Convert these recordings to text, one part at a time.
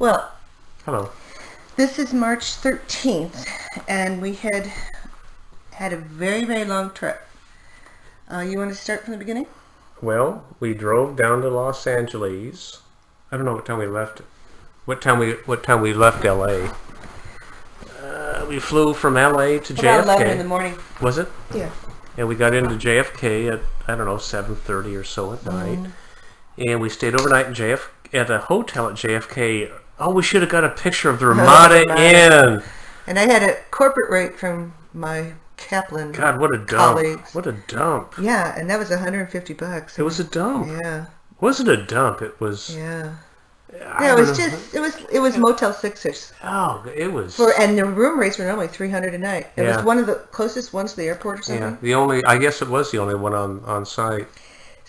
Well, Hello. this is March 13th, and we had a very, very long trip. You want to start from the beginning? Well, we drove down to Los Angeles. I don't know what time we left. What time we left LA? We flew from LA to About JFK. 11 in the morning. Was it? Yeah. And we got into JFK at 7:30 or so at night, and we stayed overnight at a hotel at JFK. Oh, we should have got a picture of the Ramada Inn. And I had a corporate rate from my Kaplan. God, what a dump! Colleagues. What a dump! Yeah, and that was $150. It was a dump. Yeah. Wasn't a dump. It was. Yeah. Yeah, it was Motel 6ers. Oh, it was. And the room rates were normally $300 a night. It was one of the closest ones to the airport or something. Yeah, I guess it was the only one on site.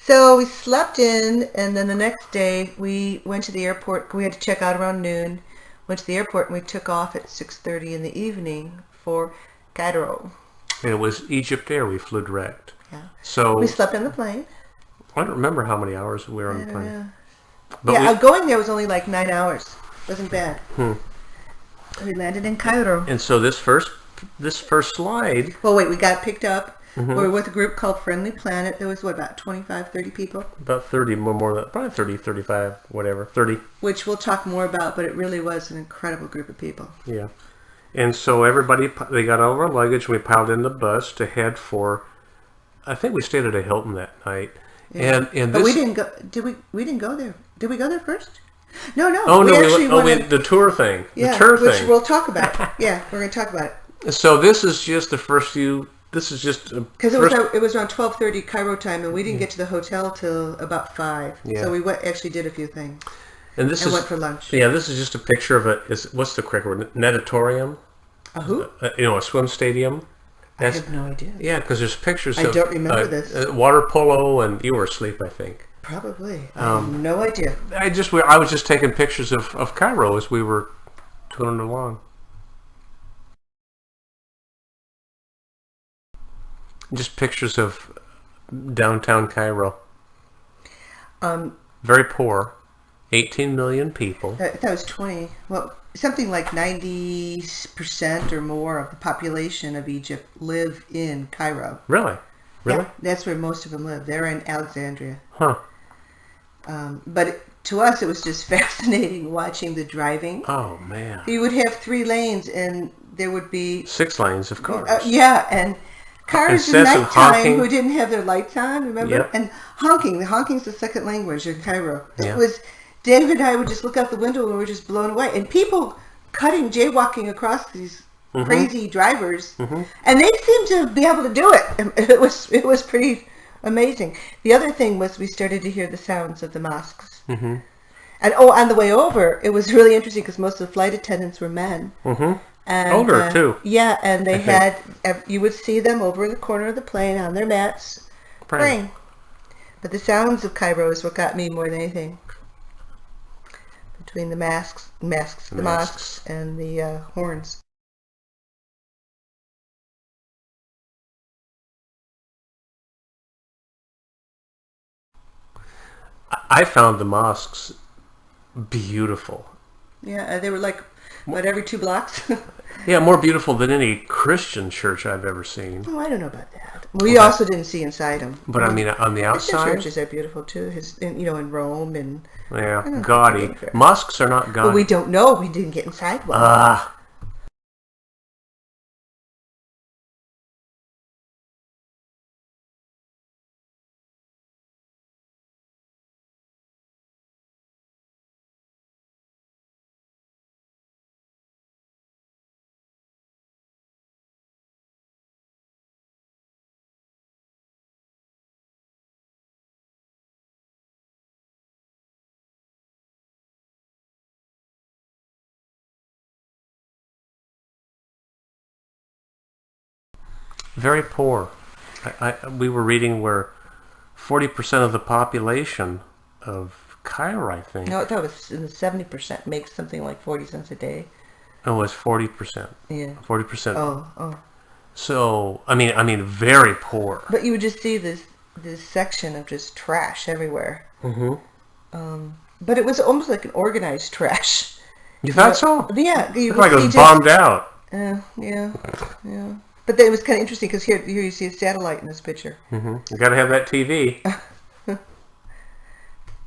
So we slept in, and then the next day we went to the airport. We had to check out around noon. Went to the airport, and we took off at 6:30 in the evening for Cairo. And it was Egypt Air. We flew direct. Yeah. So we slept in the plane. I don't remember how many hours we were on the plane. Yeah. But Going there was only like 9 hours. Wasn't bad. We landed in Cairo. And so this first slide. Well, wait, we got picked up. We were with a group called Friendly Planet. There was, about 25, 30 people? About 30, more than that. Probably 30, 35, whatever. 30. Which we'll talk more about, but it really was an incredible group of people. Yeah. And so they got all of our luggage, and we piled in the bus to head for, I think we stayed at a Hilton that night. Yeah. And but we didn't go, we didn't go there. Did we go there first? No. The tour thing. Yeah, the tour which thing. we'll talk about. Yeah, we're going to talk about it. So this is just the first few. This is just because it was around 12:30 Cairo time, and we didn't get to the hotel till about 5. Yeah. So we actually did a few things. And went for lunch. Yeah, this is just a picture of what's the correct word? Natatorium. A who? A swim stadium. I have no idea. Yeah, because there's pictures. I don't remember this. Water polo, and you were asleep, I think. Probably. I have no idea. I was just taking pictures of Cairo as we were touring along. Just pictures of downtown Cairo. Very poor. 18 million people. That was 20. Well, something like 90% or more of the population of Egypt live in Cairo. Really? Yeah, that's where most of them live. They're in Alexandria. Huh. But to us, it was just fascinating watching the driving. Oh, man. You would have 3 lanes, and there would be 6 lanes of cars. And cars at nighttime who didn't have their lights on, remember? Yep. And honking. The honking's the second language in Cairo. Yeah. It was, David and I would just look out the window and we were just blown away. And people jaywalking across these crazy drivers, and they seemed to be able to do it. It was pretty amazing. The other thing was we started to hear the sounds of the mosques. And on the way over, it was really interesting because most of the flight attendants were men. And, older too. Yeah, and they had, you would see them over in the corner of the plane on their mats praying. But the sounds of Cairo is what got me more than anything. Between the mosques and the horns. I found the mosques beautiful. Yeah, they were like, every 2 blocks? Yeah, more beautiful than any Christian church I've ever seen. Oh, I don't know about that. We also didn't see inside them. But I mean, on the outside, Christian churches are beautiful too. In Rome and gaudy. Mosques are not gaudy. But we don't know. We didn't get inside one. Very poor. We were reading where 40% of the population of Cairo, I think. No, that was in the 70% makes something like 40 cents a day. Oh, it's 40%. Yeah. 40%. Oh. So, I mean, very poor. But you would just see this section of just trash everywhere. Mm-hmm. But it was almost like an organized trash. You thought so? Yeah, you Looked like it see was bombed out. yeah. But it was kind of interesting because here you see a satellite in this picture. You got to have that TV.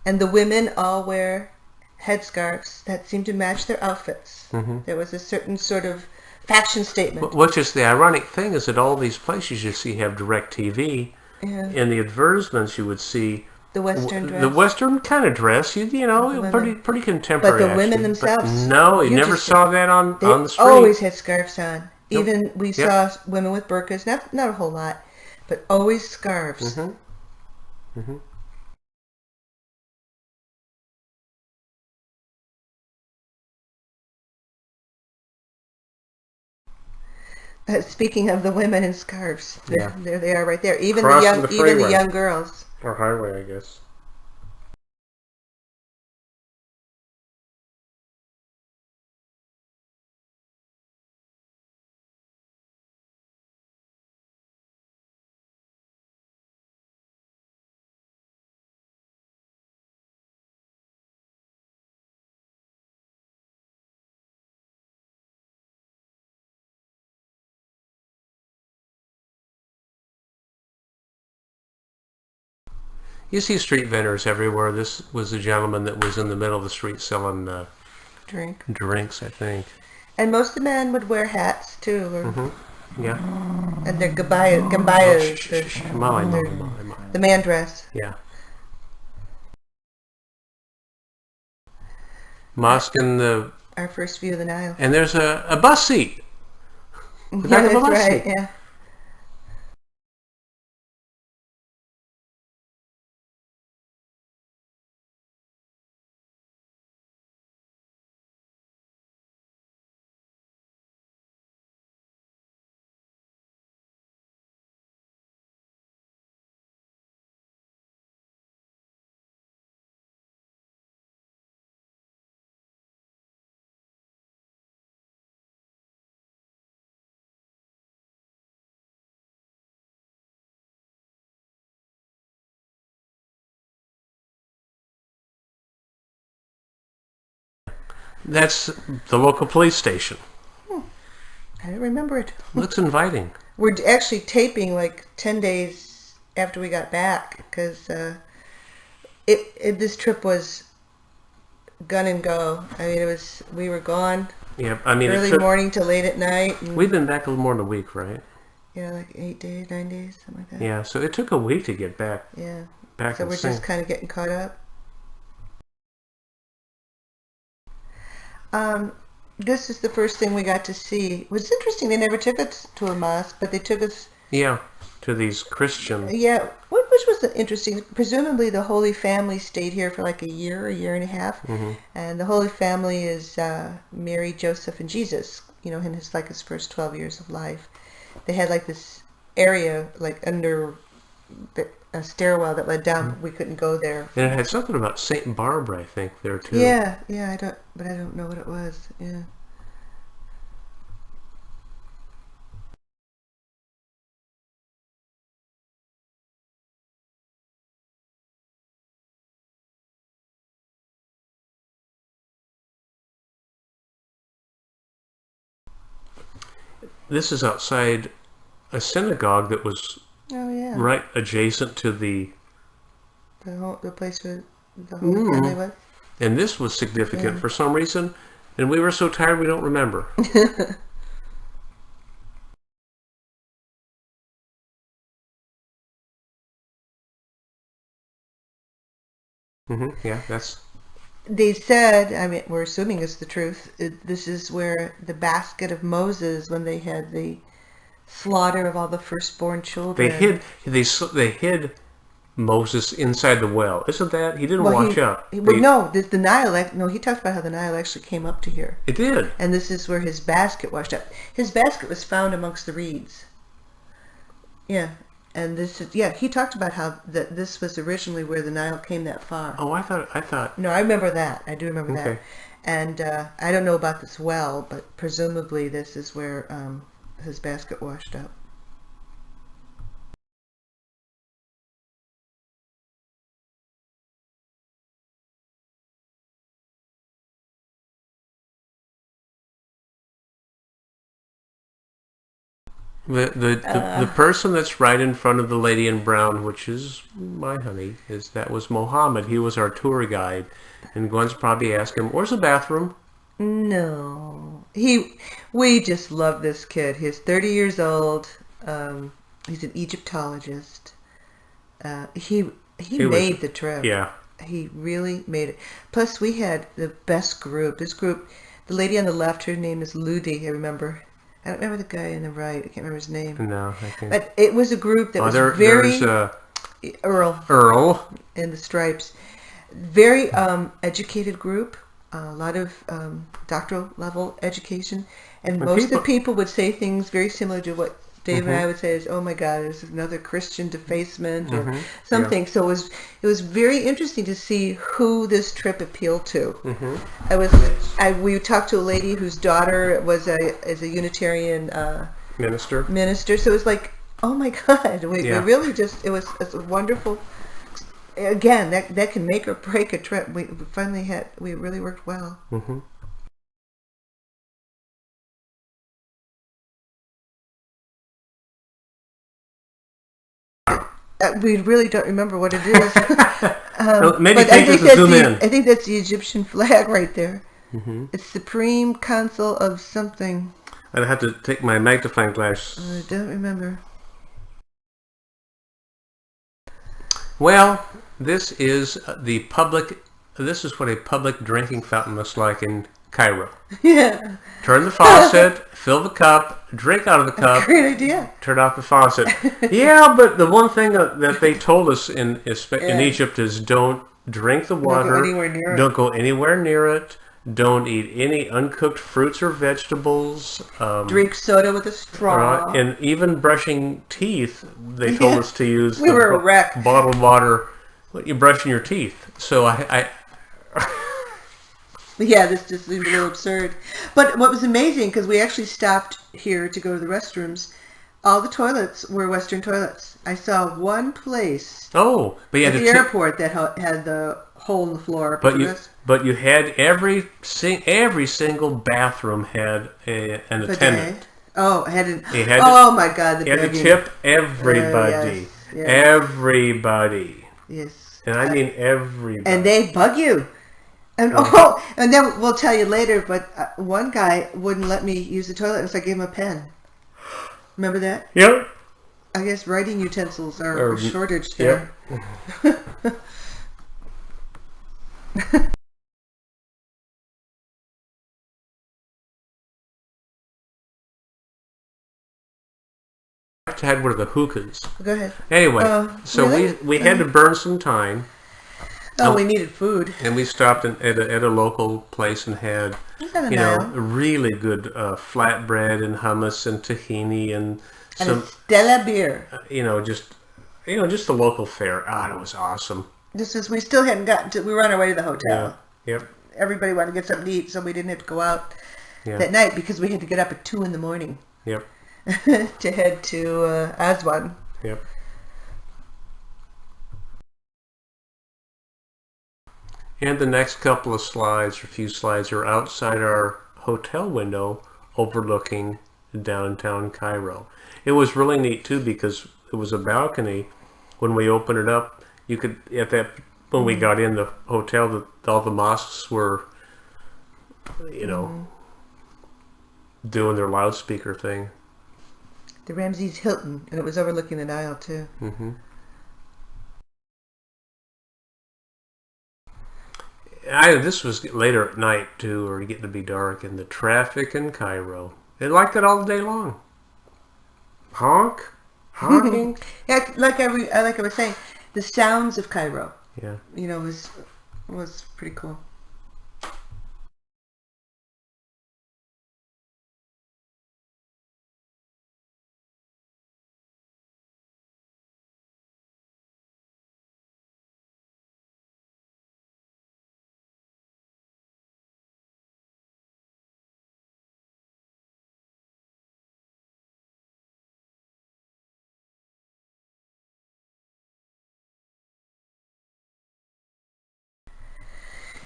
And the women all wear headscarves that seem to match their outfits. There was a certain sort of fashion statement. Which is the ironic thing is that all these places you see have direct TV. Yeah. In the advertisements, you would see The Western dress. the Western kind of dress. You know, pretty contemporary. But the women actually. themselves. But no, you never just saw that on the street. always had scarves on. Nope. Even we saw women with burqas, not a whole lot, but always scarves. Speaking of the women in scarves, there they are right there. Even the young girls. Or highway, I guess. You see street vendors everywhere. This was a gentleman that was in the middle of the street selling drinks, I think. And most of the men would wear hats too. Or, Yeah. And their gambaya, the man dress. Yeah. Mosque and our first view of the Nile. And there's a bus seat. The back of a bus seat. Yeah. That's the local police station. I don't remember it. Looks inviting. We're actually taping like 10 days after we got back because this trip was gun and go. I mean, we were gone. Yeah, I mean, early morning to late at night. We've been back a little more than a week, right? Yeah, like 8 days, 9 days, something like that. Yeah, so it took a week to get back. Yeah. Back so we're just kind of getting caught up. This is the first thing we got to see. It was interesting. They never took us to a mosque, but they took us. Yeah, to these Christian. Yeah, which was interesting. Presumably, the Holy Family stayed here for like a year and a half, and the Holy Family is Mary, Joseph, and Jesus. You know, in his first 12 years of life, they had like this area like under a stairwell that led down. But we couldn't go there. And it had something about Saint Barbara, I think, there too. Yeah. I don't know what it was. Yeah. This is outside a synagogue that was right adjacent to the place where the Holy Family was. And this was significant for some reason, and we were so tired we don't remember. Yeah, that's... They said, I mean, we're assuming it's the truth, this is where the basket of Moses, when they had the slaughter of all the firstborn children. They hid Moses inside the well. Isn't that? He didn't wash up. The Nile, no, he talked about how the Nile actually came up to here. It did. And this is where his basket washed up. His basket was found amongst the reeds. Yeah. And he talked about how this was originally where the Nile came that far. Oh, I thought. No, I remember that. I do remember that. And I don't know about this well, but presumably this is where his basket washed up. The person that's right in front of the lady in brown, which is my honey, that was Mohammed. He was our tour guide, and Gwen's probably asked him, "Where's the bathroom?" No, we just love this kid. He's 30 years old. He's an Egyptologist. He made the trip. Yeah. He really made it. Plus, we had the best group. This group, the lady on the left, her name is Ludi, I remember. I don't remember the guy on the right. I can't remember his name. No, I can't. But it was a group that was very... There's Earl. Earl. And the Stripes. Very educated group. A lot of doctoral level education. And most of the people would say things very similar to what Dave and I would say is, "Oh my God, this is another Christian defacement," or something. Yeah. So it was very interesting to see who this trip appealed to. We talked to a lady whose daughter is a Unitarian minister. So it was like, oh my God, we really just it was a wonderful. Again, that can make or break a trip. We really worked well. Mm-hmm. We really don't remember what it is. Maybe take us to zoom in. I think that's the Egyptian flag right there. Mm-hmm. It's Supreme Council of something. I'd have to take my magnifying glass. I don't remember. Well, this is This is what a public drinking fountain looks like in Cairo. Yeah. Turn the faucet, fill the cup, drink out of the cup. Great idea. Turn off the faucet. Yeah, but the one thing that they told us in Egypt is don't drink the water. Don't go anywhere near it. Don't eat any uncooked fruits or vegetables. Drink soda with a straw. And even brushing teeth, they told us to use bottled water when you're brushing your teeth. So I yeah, this just seemed a little absurd. But what was amazing, because we actually stopped here to go to the restrooms, all the toilets were Western toilets. I saw one place at the airport that had the hole in the floor. But you had every single bathroom had an attendant. Oh, oh my God! You had to tip everybody. Yes. Everybody. Yes. And I mean everybody. And they bug you. And and then we'll tell you later. But one guy wouldn't let me use the toilet unless I gave him a pen. Remember that? Yep. I guess writing utensils are a shortage there. Yep. Had one of the hookahs. Go ahead. Anyway, so really? we had to burn some time. We needed food. And we stopped at a local place and had really good flatbread and hummus and tahini and some a Stella beer. Just the local fare. It was awesome. We still hadn't gotten to. We were on our way to the hotel. Yeah. Yep. Everybody wanted to get something to eat, so we didn't have to go out that night because we had to get up at 2 a.m. Yep. to head to Aswan. Yep. And the next couple of slides, or few slides, are outside our hotel window overlooking downtown Cairo. It was really neat too because it was a balcony. When we opened it up, you could when we got in the hotel, all the mosques were, doing their loudspeaker thing. The Ramses Hilton, and it was overlooking the Nile too. Mm-hmm. This was later at night too, or getting to be dark, and the traffic in Cairo. It like that all day long. Honking. Yeah, like I was saying, the sounds of Cairo. Yeah. Was pretty cool.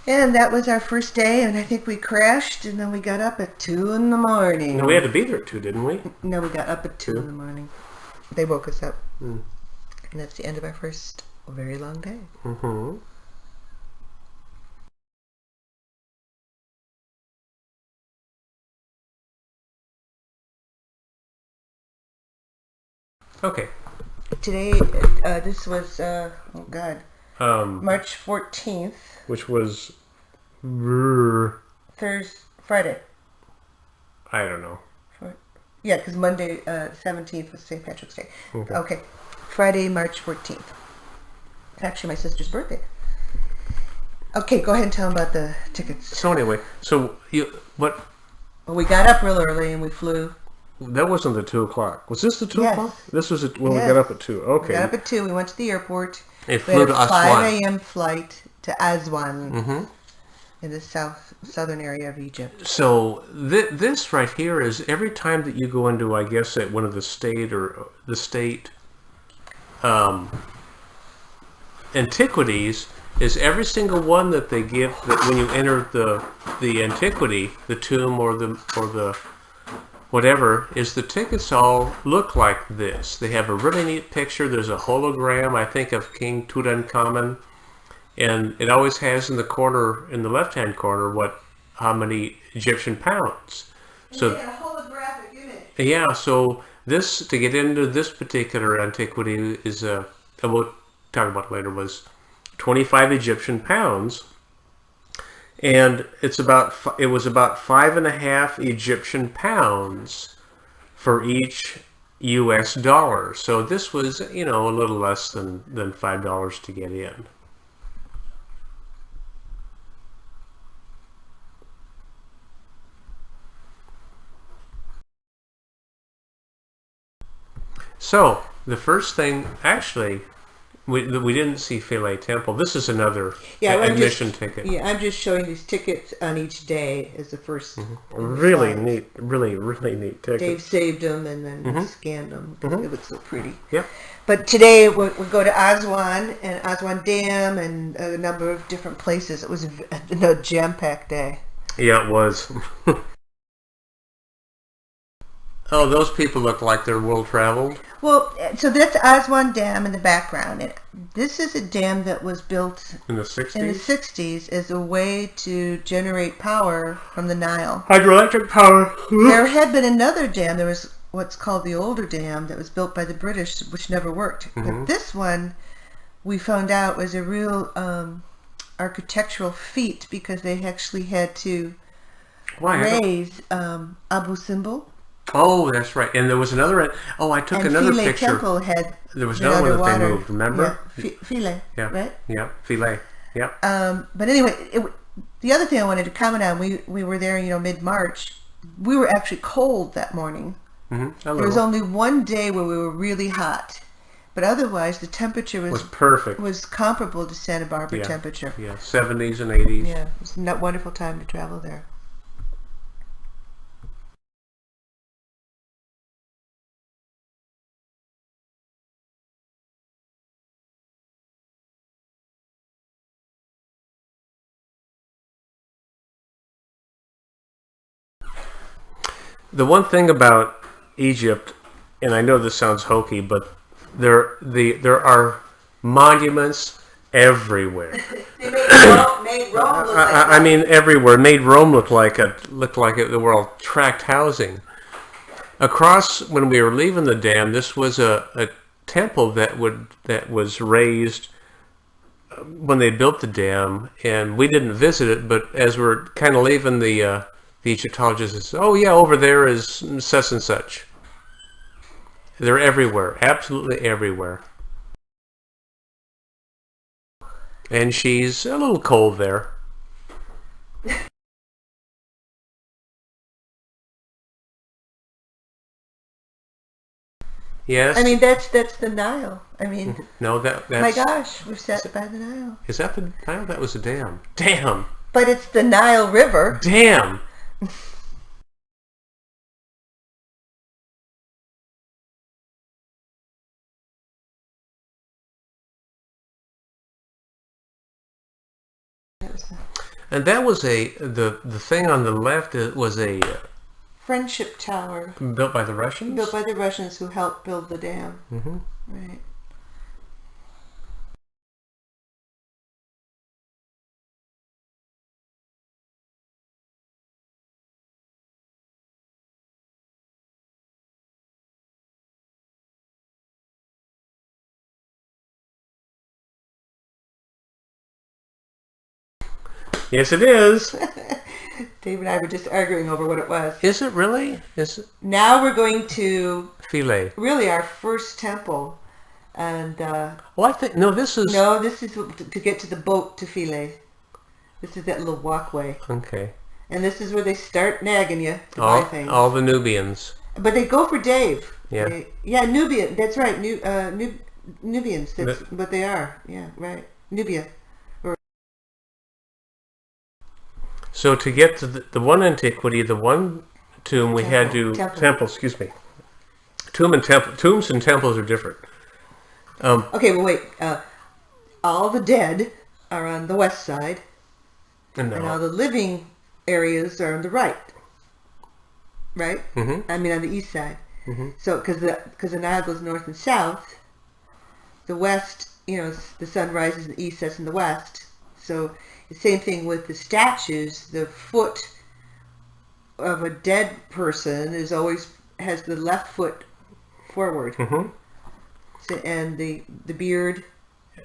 And that was our first day, and I think we crashed, and then we got up at 2 in the morning. No, we had to be there at 2, didn't we? No, we got up at 2 in the morning. They woke us up. Mm. And that's the end of our first very long day. Mm-hmm. Okay. Today, this was, March 14th. Which was... Friday. I don't know. Yeah, because Monday, 17th was St. Patrick's Day. Okay. Friday, March 14th. It's actually my sister's birthday. Okay, go ahead and tell them about the tickets. So anyway, what? Well, we got up real early and we flew. That wasn't the 2 o'clock. Was this the 2 Yes. o'clock? This was when Yes. we got up at 2. Okay. We got up at 2. We went to the airport. It We flew had to a 5 Aswan. a.m. flight to Aswan Mm-hmm. in the southern area of Egypt. So this right here is every time that you go into, I guess, at one of the state antiquities, is every single one that they give that when you enter the antiquity, the tomb or the whatever, is the tickets all look like this. They have a really neat picture. There's a hologram, I think, of King Tutankhamun, and it always has in the corner, in the left-hand corner, how many Egyptian pounds. So a holographic image. yeah, so this, to get into this particular antiquity is and we'll talk about it later, was 25 Egyptian pounds. And it was about 5.5 Egyptian pounds for each U.S. dollar. So this was, a little less than $5 to get in. So the first thing, actually, we didn't see Philae Temple. This is another admission ticket. Yeah, I'm just showing these tickets on each day as the first. Really neat, really neat ticket. Dave saved them and then scanned them. It was so pretty. Yep. But today we go to Aswan and Aswan Dam and a number of different places. It was a jam-packed day. Yeah, it was. Oh, those people look like they're well-traveled. Well, so that's Aswan Dam in the background. And this is a dam that was built In the 60s? in the 60s as a way to generate power from the Nile. Hydroelectric power. There had been another dam. There was what's called the older dam that was built by the British, which never worked. But this one, we found out, was a real architectural feat because they actually had to raise Abu Simbel. Oh, that's right. And there was another. Oh, I took another Philae picture. Temple had There was another one that they underwater. moved. Remember? Yeah, Philae. Yeah. Right. Yeah. Philae. Yeah. But anyway, the other thing I wanted to comment on, we were there, Mm-hmm. mid-March. We were actually cold that morning. There was only one day where we were really hot, but otherwise the temperature was perfect. Was comparable to Santa Barbara temperature. Yeah, 70s and 80s. Yeah, it was a wonderful time to travel there. The one thing about Egypt, and I know this sounds hokey, but there are monuments everywhere. They made Rome look like I mean, everywhere. Made Rome look like they were all tract housing. Across, when we were leaving the dam, this was a temple that was raised when they built the dam, and we didn't visit it. But as we're kind of leaving, the Egyptologist says, "Oh yeah, over there is such and such." They're everywhere, absolutely everywhere. And she's a little cold there. Yes. I mean, that's the Nile. I mean, No, that's... my gosh, we're set by the Nile. Is that the Nile? That was a dam. Damn. But it's the Nile River. Damn. And that was the thing on the left was a Friendship Tower. Built by the Russians? Built by the Russians who helped build the dam. Mm-hmm. Right. Yes, it is. Dave and I were just arguing over what it was. Is it really? Is it? Now we're going to Philae. really our first temple. And Well, I think, no, this is... no, this is to get to the boat to Philae. This is that little walkway. Okay. And this is where they start nagging you to buy things. All the Nubians. But they go for Dave. Yeah. Yeah, Nubian. That's right. Nubians. That's what they are. Yeah, right. Nubia. So to get to the one antiquity, the one tomb, we had to... Temple, excuse me. Tombs and temples are different. Okay, well, wait. All the dead are on the west side. And all the living areas are on the right. Right? Mm-hmm. I mean, on the east side. Mm-hmm. So, because the Nile goes north and south, the west, the sun rises in the east, sets in the west. So, the same thing with the statues. The foot of a dead person has the left foot forward. Mm-hmm. So, and the beard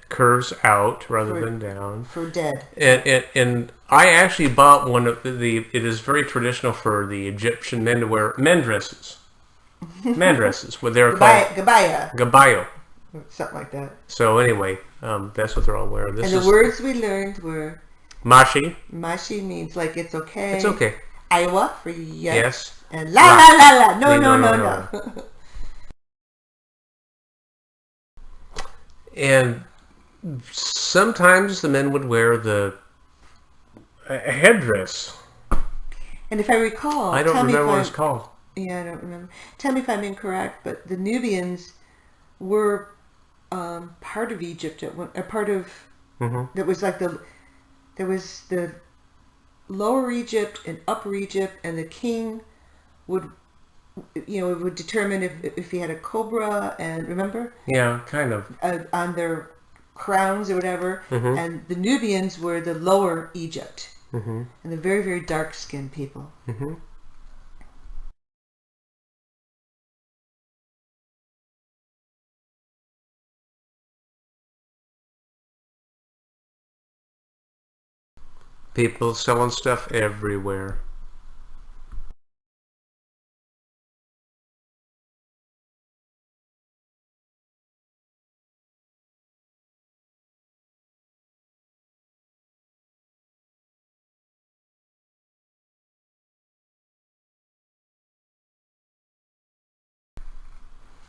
curves out rather than down. For dead. And I actually bought one of it is very traditional for the Egyptian men to wear men dresses. Man dresses, what they're called. Gabayo. Something like that. So anyway, that's what they're all wearing. And the words we learned were... Mashi. Mashi means like it's okay. It's okay. Iowa for yes. Yes. And la la la la. No. And sometimes the men would wear a headdress. And if I recall... I don't remember what it's called. Yeah, I don't remember. Tell me if I'm incorrect, but the Nubians were part of Egypt. A part of... Mm-hmm. That was like there was the Lower Egypt and Upper Egypt, and the king would determine if he had a cobra, and remember? Yeah, kind of. On their crowns or whatever. Mm-hmm. And the Nubians were the Lower Egypt. Mm-hmm. And the very, very dark-skinned people. Mm-hmm. People selling stuff everywhere.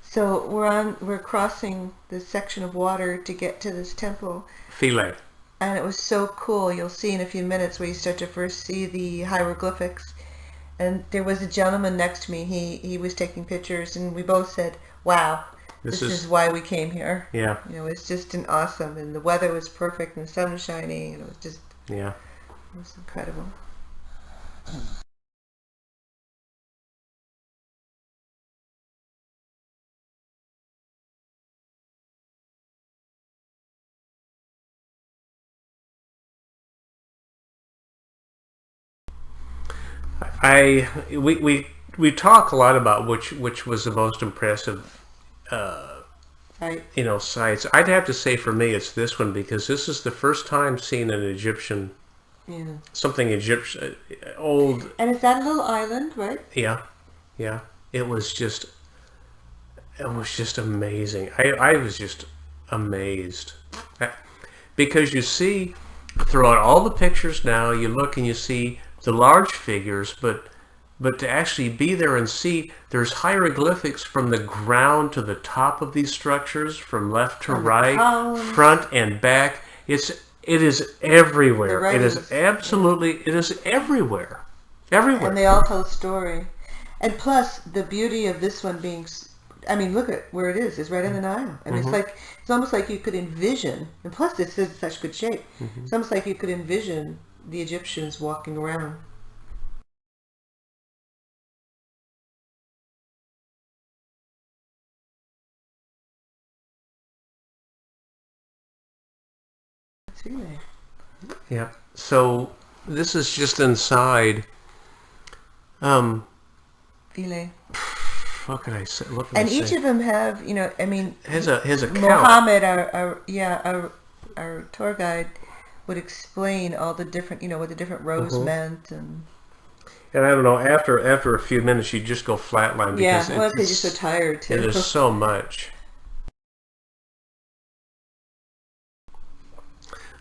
So we're crossing this section of water to get to this temple. Philae. And it was so cool. You'll see in a few minutes where you start to first see the hieroglyphics. And there was a gentleman next to me. He was taking pictures, and we both said, "Wow, this is why we came here." Yeah. It's just an awesome, and the weather was perfect, and the sun was shining, and it was just... Yeah. It was incredible. We talk a lot about which was the most impressive right. Sites. I'd have to say for me it's this one, because this is the first time seeing an Egyptian something Egyptian old. And it's that little island, right? Yeah. It was just amazing. I was just amazed, because you see throughout all the pictures now, you look and you see the large figures, but to actually be there and see, there's hieroglyphics from the ground to the top of these structures, from left to right, front and back. It is everywhere. It is everywhere. Everywhere. And they all tell a story. And plus, the beauty of this one being... look at where it is. It's right in the Nile. And it's almost like you could envision... And plus, it's in such good shape. Mm-hmm. It's almost like you could envision the Egyptians walking around. Philae. Yeah. So this is just inside. Philae. What can I say? What can And I each say? of them have, I mean, Has a count. Mohammed, our tour guide, would explain all the different, what the different rows meant, and And I don't know. After a few minutes, you just go flatline because well, because you're so tired too. it is so much.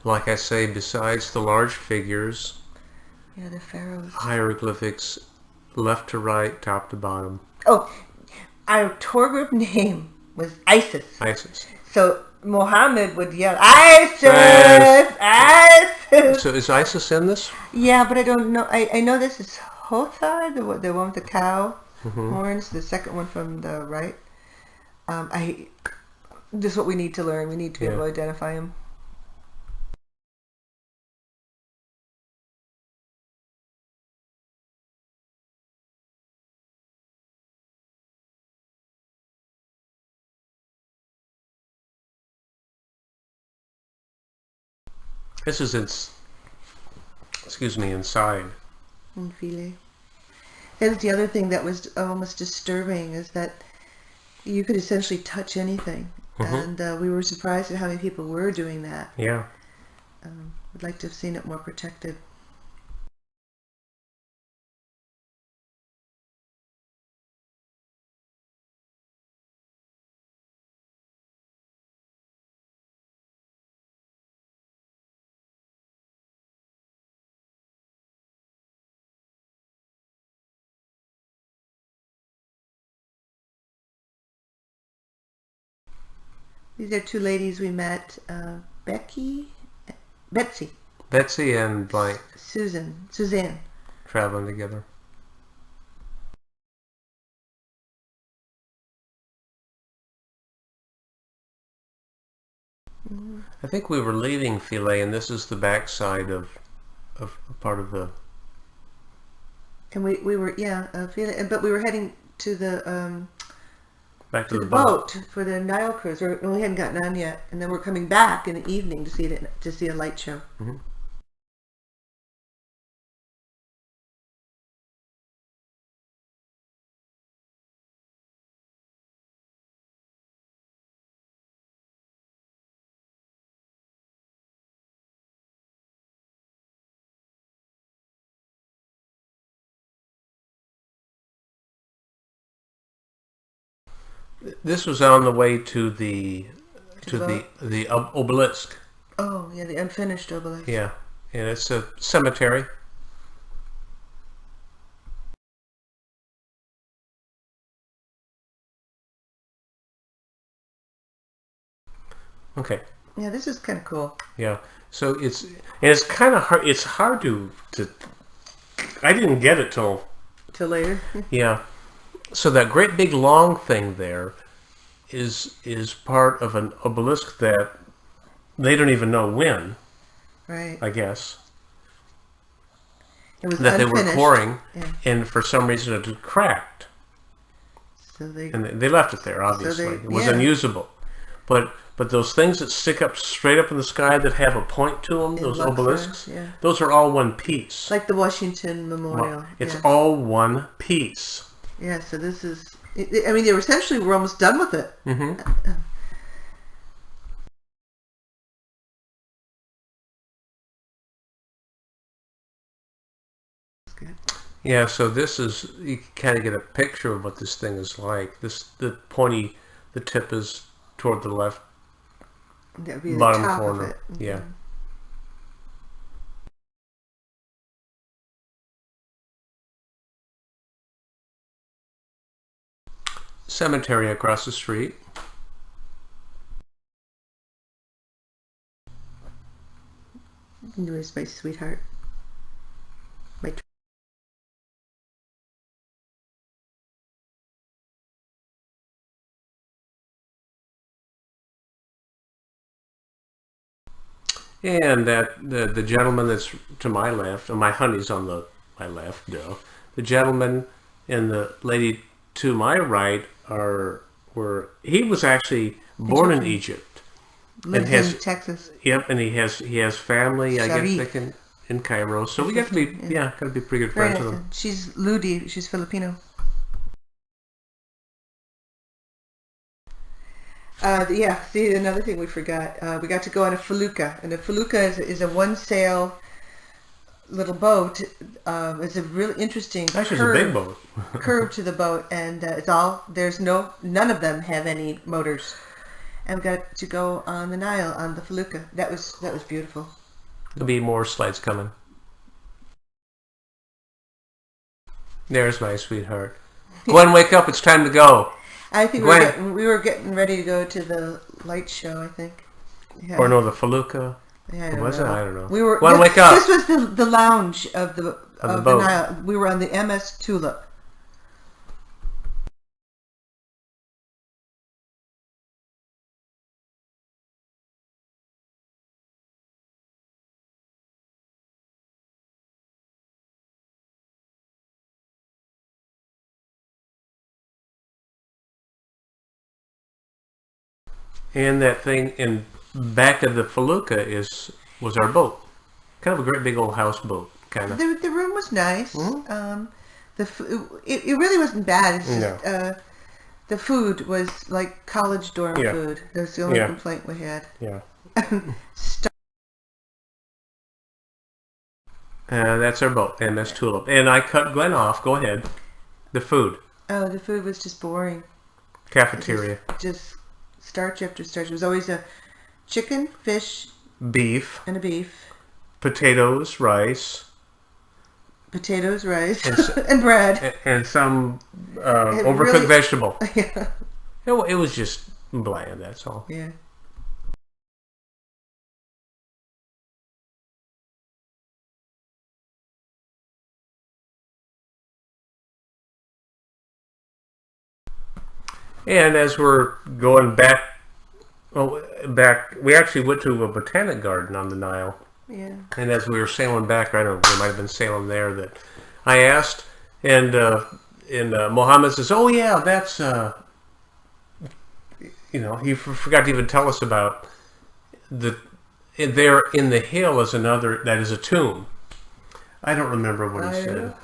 Like I say, besides the large figures, Yeah, the pharaohs. hieroglyphics, left to right, top to bottom. Oh, our tour group name was ISIS. ISIS. So Mohammed would yell, ISIS! ISIS! So is ISIS in this? Yeah, but I don't know. I know this is Hothar, the one with the cow horns, the second one from the right. This is what we need to learn. We need to be able to identify him. This is inside. In Philae. That was the other thing that was almost disturbing, is that you could essentially touch anything. And we were surprised at how many people were doing that. Yeah. Would like to have seen it more protected. These are two ladies we met, Betsy, Betsy and blank Suzanne. traveling together. I think we were leaving Philae, and this is the backside of part of the. And we were Philae, but we were heading to the Back to the boat for the Nile cruise. We hadn't gotten on yet, and then we're coming back in the evening to see a light show. Mm-hmm. This was on the way to the obelisk. Oh yeah, the unfinished obelisk. Yeah, and it's a cemetery. Okay. Yeah, this is kind of cool. Yeah. So it's kind of hard. It's hard to. I didn't get it till later. Yeah. So that great big long thing there is part of an obelisk that they don't even know when. Right. I guess. It was that unfinished. They were pouring, yeah. And for some reason it had cracked. So they left it there. Obviously, it was unusable. But those things that stick up straight up in the sky that have a point to them, those Luxor, obelisks, yeah. Those are all one piece. Like the Washington Memorial. It's all one piece. Yeah, so this is... I mean, they were essentially we're almost done with it. Mm-hmm. That's good. Yeah, so this is... You can kind of get a picture of what this thing is like. The tip is toward the left That would be bottom the top corner. of it. Mm-hmm. Yeah. Cemetery across the street. Where's my sweetheart? And that the gentleman that's to my left, and my honey's on my left, the gentleman and the lady to my right he was actually born in Egypt. Lives in Texas. Yep, and he has family, I guess, in Cairo. So we got to be got to be pretty good friends with him. She's Ludi. She's Filipino. See, another thing we forgot. We got to go on a felucca, and a felucca is a one-sail little boat. It's a really interesting Actually, it's a big boat. curve to the boat, and none of them have any motors. And we got to go on the Nile on the felucca. That was beautiful. There'll be more slides coming. There's my sweetheart. Gwen, wake up! It's time to go. I think we were getting ready to go to the light show, I think. Yeah. Or no, the felucca. Yeah, I don't know. Gwen, wake up! This was the lounge of the boat. Nile. We were on the MS Tulip. And that thing in back of the felucca was our boat. Kind of a great big old houseboat, kind of. The room was nice. Mm-hmm. It really wasn't bad. It's just, the food was like college dorm food. That was the only complaint we had. Yeah. That's our boat, MS Tulip. And I cut Glenn off. Go ahead. The food. Oh, the food was just boring. Cafeteria. Just starch after starch. It was always a chicken, fish, beef, and a beef. Potatoes, rice. And bread. And some overcooked vegetable. Yeah. It was just bland, that's all. Yeah. And as we're going back, we actually went to a botanic garden on the Nile. Yeah. And as we were sailing back, I don't know, we might have been sailing there, that I asked, and Mohammed says, "Oh yeah, that's he forgot to even tell us about there in the hill is that is a tomb." I don't remember what he said.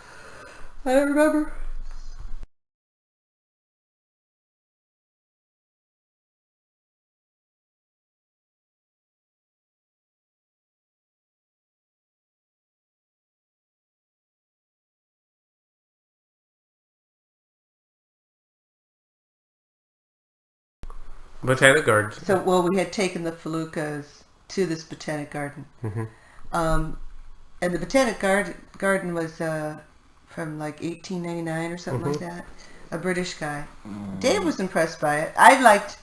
I don't remember. Botanic garden. So, we had taken the feluccas to this botanic garden. Mm-hmm. And the botanic garden was from like 1899 or something like that. A British guy. Dave was impressed by it. I liked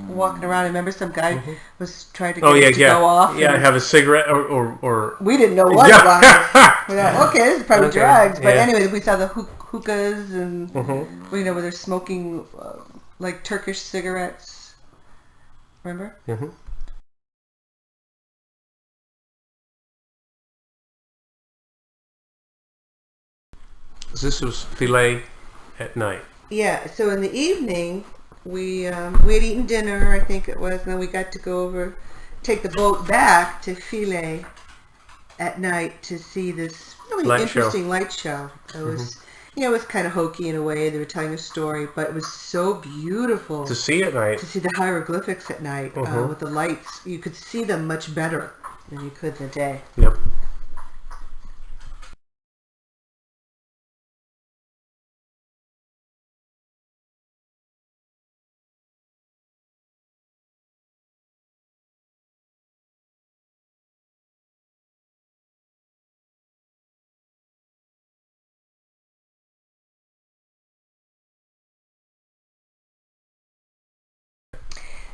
walking around. I remember some guy was trying to get go off. Yeah, have a cigarette or we didn't know what it was. We thought, okay, this is probably drugs. But anyway, we saw the hookahs and where they're smoking like Turkish cigarettes. Remember? Mm-hmm. This was filet at night. Yeah. So in the evening, we had eaten dinner, I think it was, and then we got to take the boat back to Philae at night to see this really interesting light show. It was, it was kind of hokey in a way. They were telling a story, but it was so beautiful to see at night. To see the hieroglyphics at night with the lights, you could see them much better than you could in the day. Yep.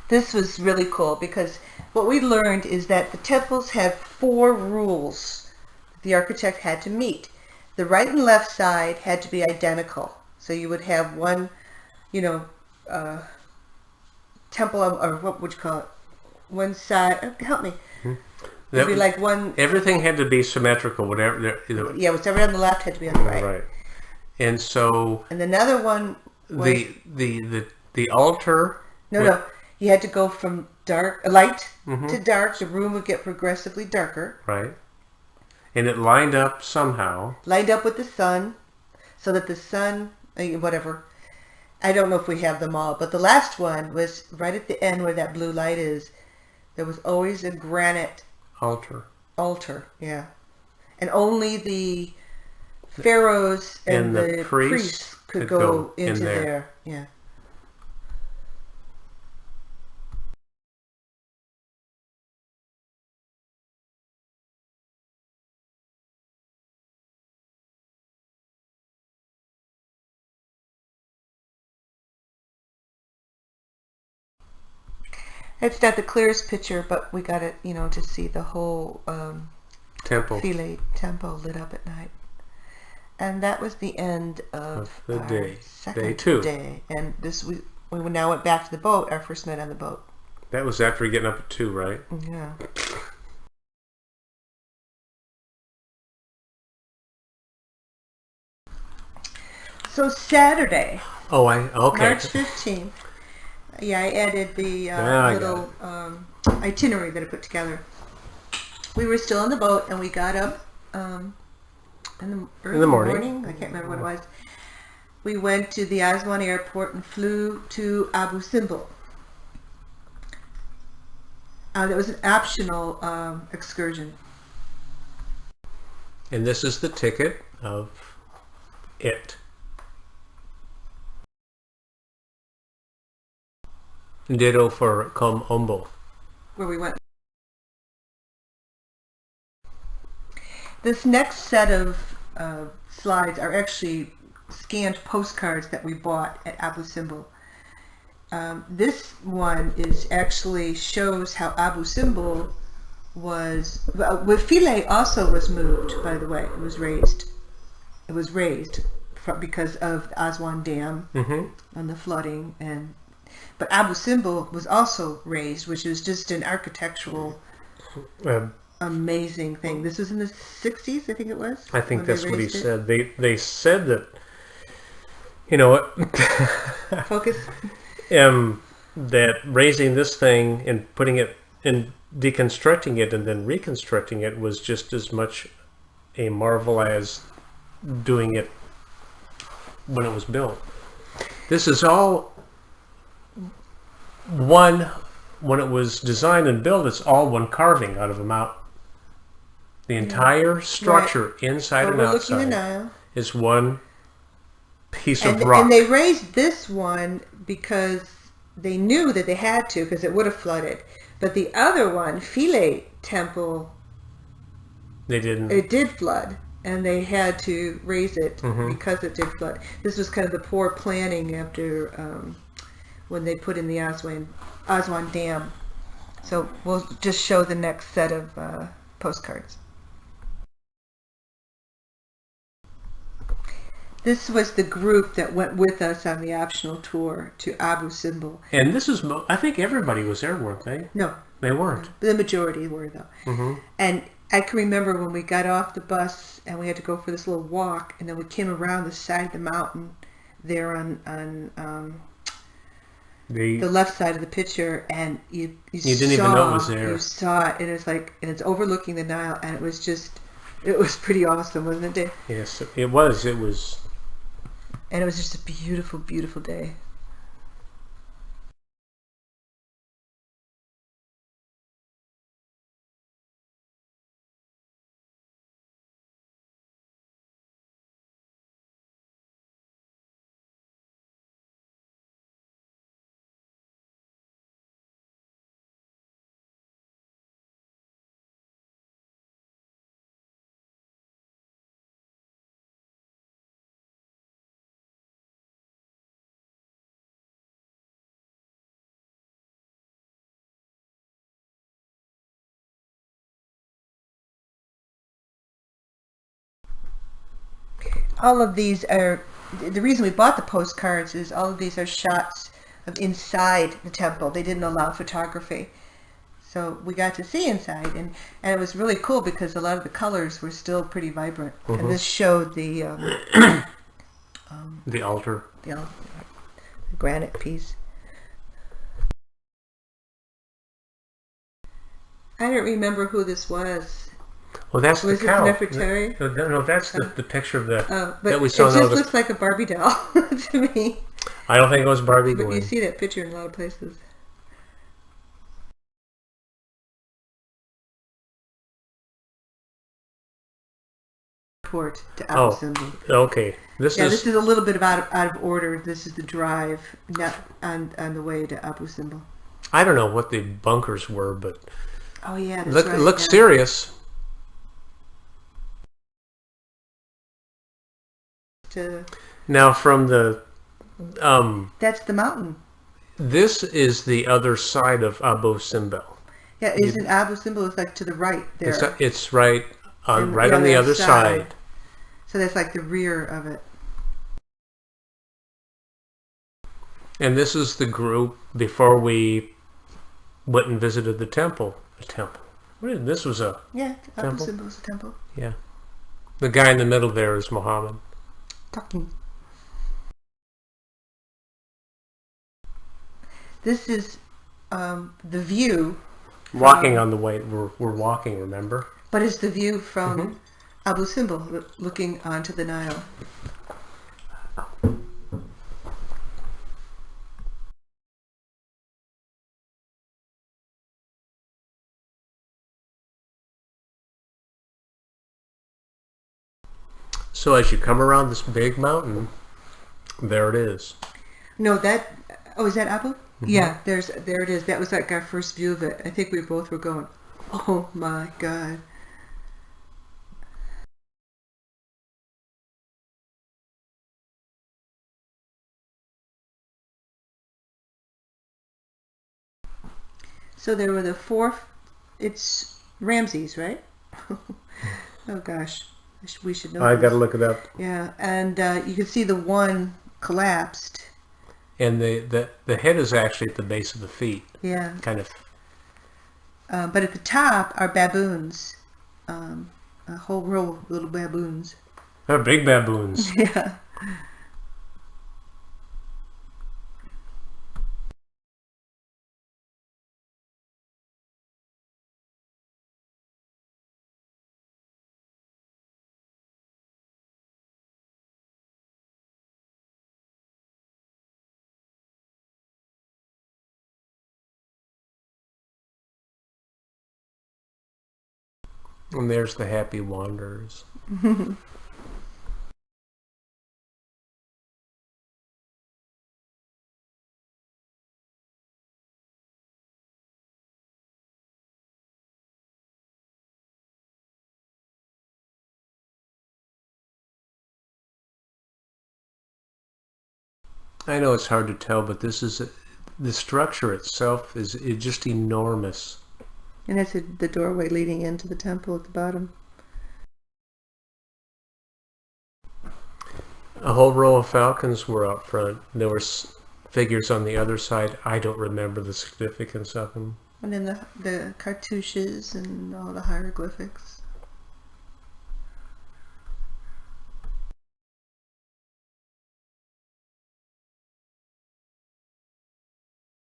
This was really cool because what we learned is that the temples have 4 rules the architect had to meet. The right and left side had to be identical. So you would have one, temple, or what would you call it? one side. Help me. That It'd be like one. Everything had to be symmetrical. Whatever. Yeah, whatever on the left had to be on the right. Right. And so And another one was the altar. no. You had to go from light to dark. The room would get progressively darker. Right. And it lined up somehow. Lined up with the sun, so that the sun, whatever. I don't know if we have them all, but the last one was right at the end where that blue light is. There was always a granite altar, yeah. And only the pharaohs and the priests could go into there. Yeah. It's not the clearest picture, but we got it, to see the whole temple. Philae temple lit up at night. And that was the end of the our day. second Day 2. day. And we now went back to the boat, our first night on the boat. That was after getting up at 2, right? Yeah. So Saturday, okay. March 15th, yeah, I added the little itinerary that I put together. We were still on the boat, and we got up in the morning. I can't remember what it was. We went to the Aswan airport and flew to Abu Simbel. That was an optional excursion. And this is the ticket of it. Ditto for Kom Ombo. Where we went. This next set of slides are actually scanned postcards that we bought at Abu Simbel. This one actually shows how Abu Simbel was. Well, Philae also was moved, by the way. It was raised. It was raised because of the Aswan Dam and the flooding, but Abu Simbel was also raised, which is just an architectural amazing thing. This was in the 60s, I think it was. I think that's what he said. They said that, Focus. That raising this thing and putting it and deconstructing it and then reconstructing it was just as much a marvel as doing it when it was built. This is all one. When it was designed and built, it's all one carving out of a mountain. The entire structure, inside and outside, the Nile, is one piece of rock. And they raised this one because they knew that they had to, because it would have flooded. But the other one, Philae Temple, they didn't. It did flood, and they had to raise it because it did flood. This was kind of the poor planning after when they put in the Aswan Dam. So we'll just show the next set of postcards. This was the group that went with us on the optional tour to Abu Simbel. And this is, I think everybody was there, weren't they? No. They weren't. The majority were, though. And I can remember when we got off the bus and we had to go for this little walk, and then we came around the side of the mountain there on the left side of the picture, and you didn't even know it was there. You saw it, and it's overlooking the Nile, and it was pretty awesome, wasn't it, Dave? Yes, it was. And it was just a beautiful, beautiful day. All of these are, the reason we bought the postcards is all of these are shots of inside the temple. They didn't allow photography. So we got to see inside, and it was really cool because a lot of the colors were still pretty vibrant. And this showed the altar, the granite piece. I don't remember who this was. Well, that's was the cow. Was it Nefertari? No, that's the picture of the but that we saw. It just looks like a Barbie doll to me. I don't think it was Barbie. But you see that picture in a lot of places. Port to Abu Simbel. Okay. This is a little bit out of order. This is the drive on the way to Abu Simbel. I don't know what the bunkers were, but oh yeah, that's right. Looks serious. Now from the that's the mountain. This is the other side of Abu Simbel. Yeah, isn't Abu Simbel is like to the right there? It's right on the other side. So that's like the rear of it. And this is the group before we went and visited the temple. The temple. This was a Abu Simbel was a temple. Yeah. The guy in the middle there is Muhammad. Talking. This is the view. Walking on the way we're walking, remember? But it's the view from Abu Simbel looking onto the Nile. So as you come around this big mountain, there it is. No, is that Abu? Yeah, there it is. That was like our first view of it. I think we both were going, oh my God. So there were the four, it's Ramses, right? Oh gosh, we should know. I got to look it up. Yeah, and you can see the one collapsed. And the head is actually at the base of the feet. Yeah. Kind of. But at the top are baboons. A whole row of little baboons. They're big baboons. Yeah. And there's the happy wanderers. I know it's hard to tell, but the structure itself is just enormous. And that's the doorway leading into the temple at the bottom. A whole row of falcons were up front. There were figures on the other side. I don't remember the significance of them. And then the cartouches and all the hieroglyphics.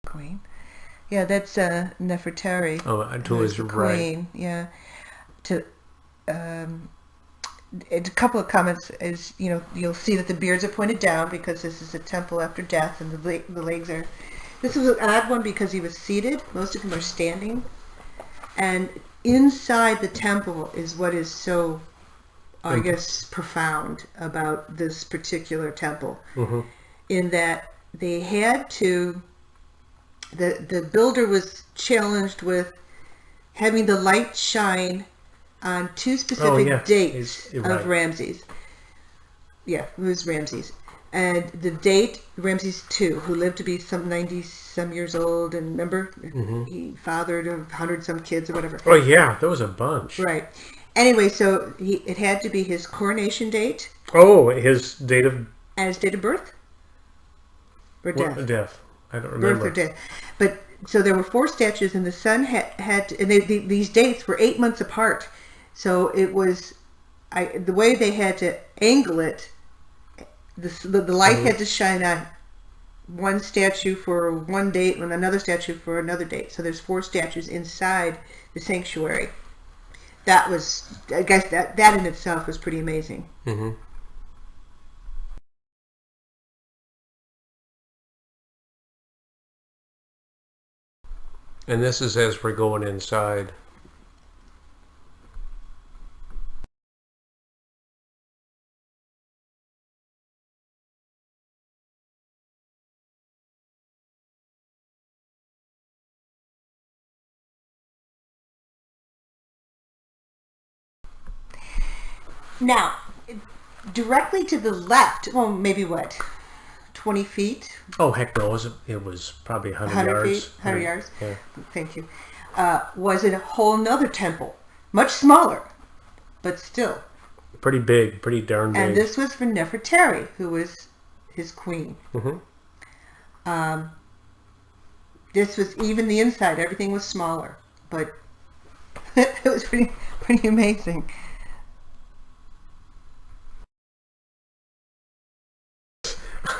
Queen. Yeah, that's Nefertari. Oh, to his right. Yeah. A couple of comments is, you'll see that the beards are pointed down because this is a temple after death, and the legs are. This was an odd one because he was seated. Most of them are standing, and inside the temple is what is so, I guess, profound about this particular temple, in that they had to. The builder was challenged with having the light shine on two specific dates of Ramses. Yeah, it was Ramses. And the date, Ramses II, who lived to be some 90-some years old, and remember, he fathered 100-some kids or whatever. Oh yeah, there was a bunch. Right. Anyway, so it had to be his coronation date. Oh, his date of... And his date of birth? Or death? Death. I don't remember. Birth or death. But so there were 4 statues, and the sun had and these dates were 8 months apart. So it was, the way they had to angle it, the light had to shine on one statue for one date and another statue for another date. So there's 4 statues inside the sanctuary. That was, I guess that in itself was pretty amazing. Mm-hmm. And this is as we're going inside. Now, directly to the left, well, maybe what, 20 feet? Oh, heck no, it was probably 100 yards. Feet, 100 yards? Yeah. Thank you. Was a whole nother temple, much smaller, but still. Pretty big, pretty darn big. And this was for Nefertari, who was his queen. Mm-hmm. This was, even the inside, everything was smaller, but it was pretty amazing.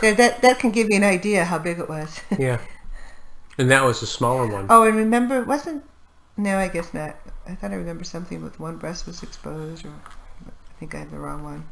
That can give you an idea how big it was. Yeah. And that was the smaller one. Oh, and remember, no, I guess not. I thought I remember something with one breast was exposed, or I think I have the wrong one.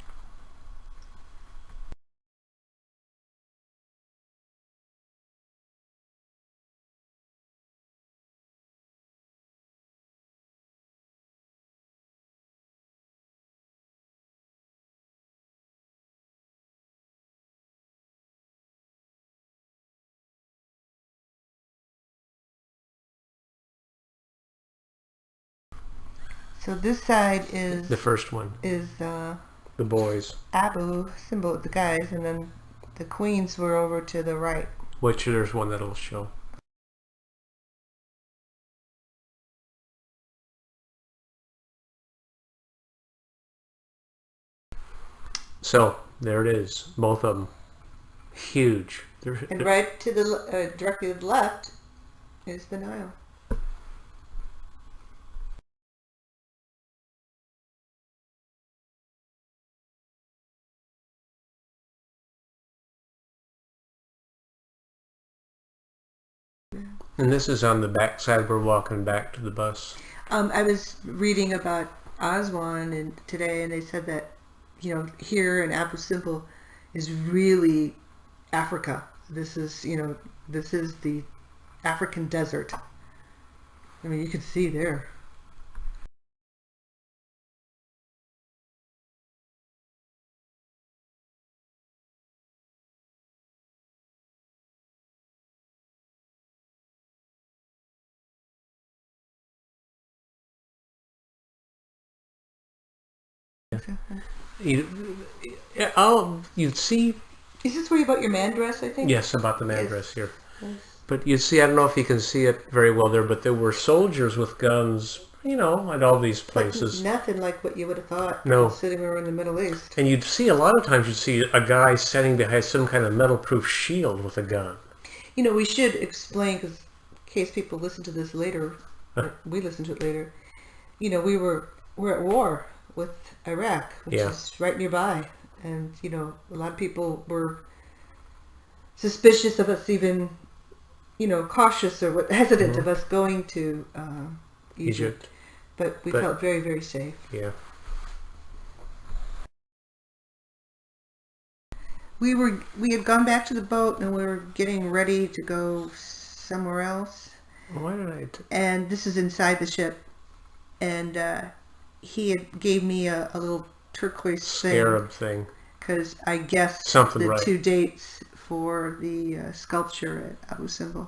So this side is The first one. Is the boys. Abu, symbol, the guys, and then the queens were over to the right. Which there's one that'll show. So there it is, both of them, huge. And right to the directly to the left is the Nile. And this is on the back side. We're walking back to the bus. I was reading about Aswan today, and they said that, here in Abu Simbel is really Africa. This is the African desert. I mean, you can see there. You'd see. Is this where you bought your man dress, I think? Yes, about the man Yes. dress here. Yes. But you'd see, I don't know if you can see it very well there, but there were soldiers with guns, at all these places. Nothing like what you would have thought. No. Sitting over in the Middle East. And you'd see, a lot of times you'd see a guy standing behind some kind of metal-proof shield with a gun. We should explain, because in case people listen to this later, or we listen to it later, we're at war with Iraq, which is right nearby. And, a lot of people were suspicious of us, even, cautious or hesitant of us going to Egypt. But we felt very, very safe. Yeah. We had gone back to the boat, and we were getting ready to go somewhere else. Why did I... And this is inside the ship. And he had gave me a little turquoise Scarab thing. Because I guessed Something the right. 2 dates for the sculpture at Abu Simbel.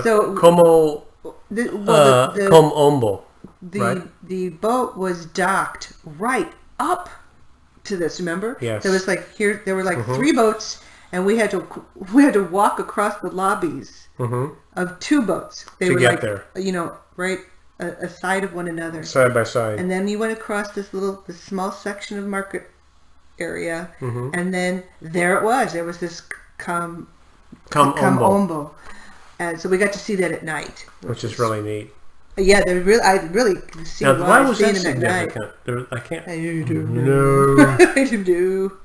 So Como Como Ombo. Right? The boat was docked right up to this. Remember? Yes. There was there were 3 boats, and we had to walk across the lobbies of 2 boats. They To were get there. right aside of one another. Side by side. And then you went across this small section of market area, and then there it was. There was this Kamombo. And so we got to see that at night. Which is really neat. Yeah, I really see now, why was that seeing them at significant? night. I can't. I do. No. I do.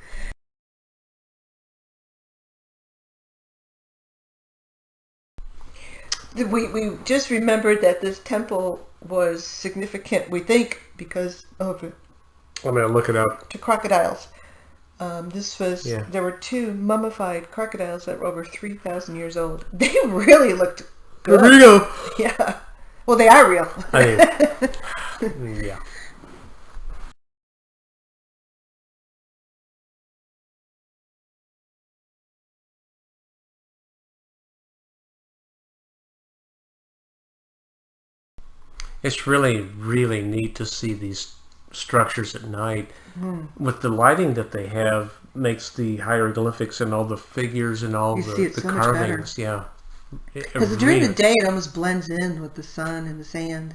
We just remembered that this temple was significant, we think, because of it. I'm going to look it up. To crocodiles. There were 2 mummified crocodiles that were over 3,000 years old. They really looked good. They're real. Yeah. Well, they are real. I mean, yeah. It's really, really neat to see these structures at night. With the lighting that they have, makes the hieroglyphics and all the figures and all the so carvings. Yeah. Because during the day, it almost blends in with the sun and the sand.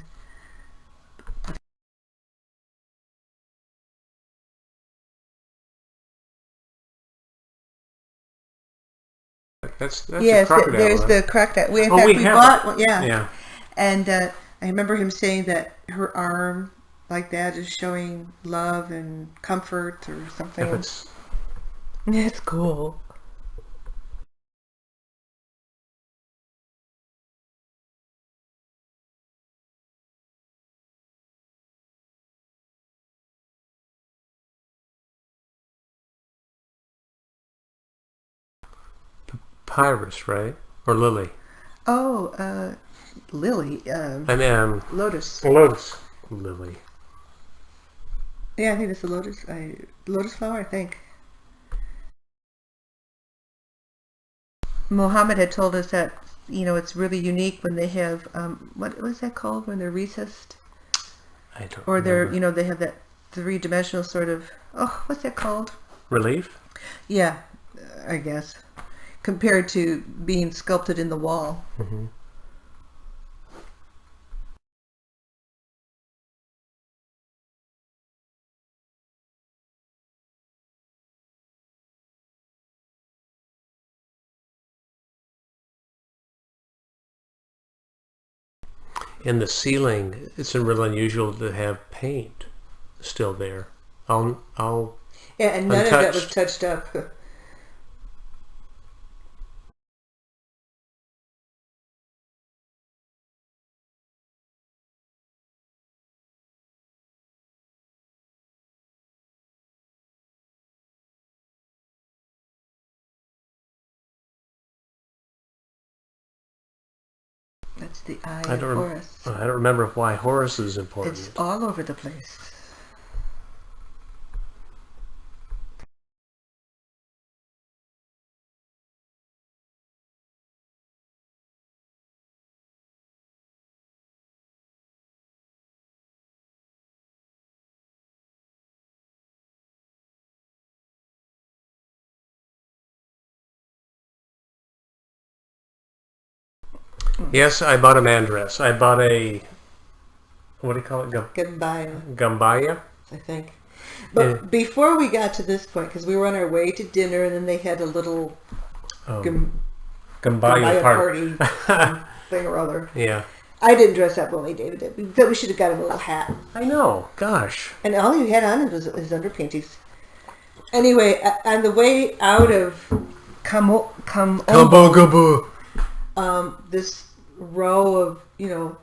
That's yes, a crocodile. There's the crocodile. We bought one. Yeah. And I remember him saying that her arm like that is showing love and comfort or something. It's cool. Papyrus, right? Or lily? Oh, lily. Lotus. Lotus. Lily. Yeah, I think it's a lotus. Lotus flower, I think. Mohammed had told us that, it's really unique when they have, what was that called when they're recessed? I don't Or remember. they have that 3-dimensional sort of, what's that called? Relief? Yeah, I guess. Compared to being sculpted in the wall. Mm-hmm. In the ceiling, it's really unusual to have paint still there. Yeah, and none of that was touched up. That's the eye of Horus. I don't remember why Horus is important. It's all over the place. Yes, I bought a mandress. I bought a, what do you call it? Gambaya? I think. But before we got to this point, because we were on our way to dinner, and then they had a little Gambaya party thing or other. Yeah. I didn't dress up, only David did. We thought we should have got him a little hat. I know. Gosh. And all he had on was his underpanties. Anyway, on the way out of Kambogabu, this row of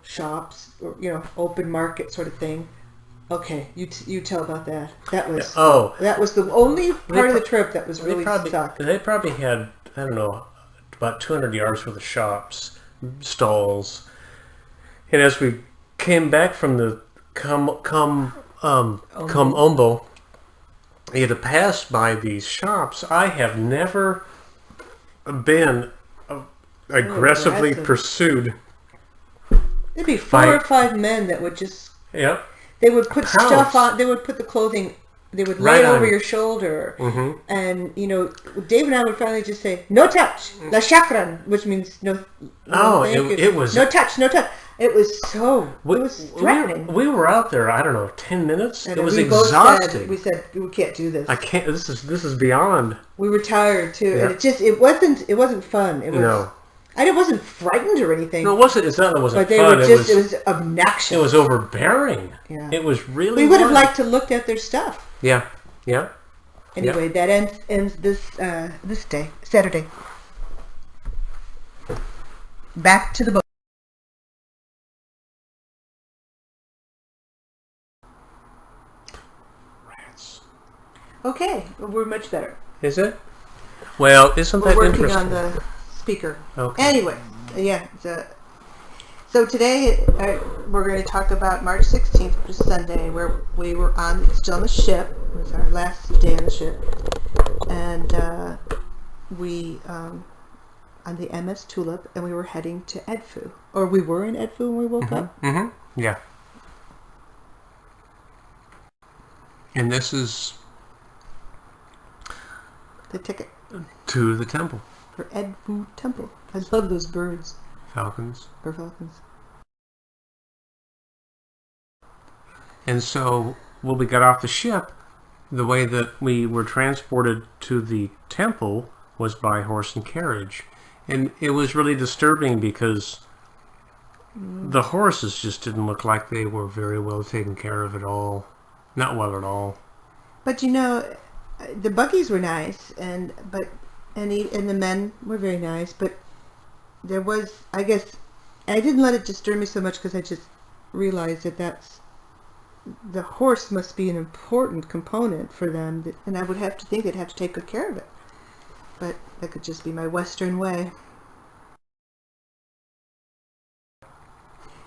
shops or open market sort of thing. Okay, you tell about that. That was the only part of the trip that was really stuck. They probably had, I don't know, about 200 yards worth of shops, stalls, and as we came back from the Kamombo, you had to pass by these shops. I have never been aggressively pursued. There'd be 4 or 5 men that would just. Yeah. They would put stuff on. They would put the clothing. They would lay it over your shoulder, and Dave and I would finally just say, "No touch, la chakran," which means no. It was no touch, no touch. It was threatening. We were out there, I don't know, 10 minutes? And it was we both exhausting. we said, we can't do this. I can't, this is beyond. We were tired too. Yeah. And it wasn't fun. It was, No. I wasn't frightened or anything. No, it wasn't. It's not that it wasn't But they fun. were just, it was obnoxious. It was overbearing. Yeah. It was really We would have hard. liked to look at their stuff. Yeah. Yeah. Anyway, that ends this day, Saturday. Back to the book. Rats. Okay, well, we're much better. Is it? Well, isn't that We're working interesting? on the speaker. Okay. Anyway, yeah. So today we're going to talk about March 16th, which is Sunday, where we were still on the ship. It was our last day on the ship. And we on the MS Tulip, and we were heading to Edfu. Or we were in Edfu when we woke up. Mm-hmm. Yeah. And this is The ticket to the temple. for Edfu Temple. I love those birds. Falcons. Or falcons. And so when we got off the ship, the way that we were transported to the temple was by horse and carriage. And it was really disturbing because the horses just didn't look like they were very well taken care of at all. Not well at all. But the buggies were nice, and the men were very nice. But there was, I guess, I didn't let it disturb me so much because I just realized that the horse must be an important component for them, and I would have to think they'd have to take good care of it. But that could just be my Western way.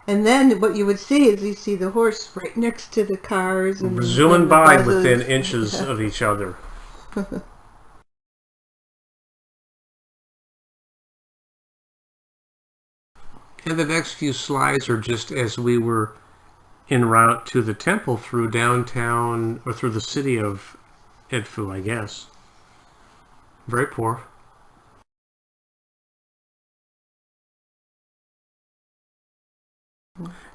And then what you would see is you see the horse right next to the cars and Zooming the by buses. within inches of each other. And the next few slides are just as we were en route to the temple through downtown, or through the city of Edfu, I guess. Very poor.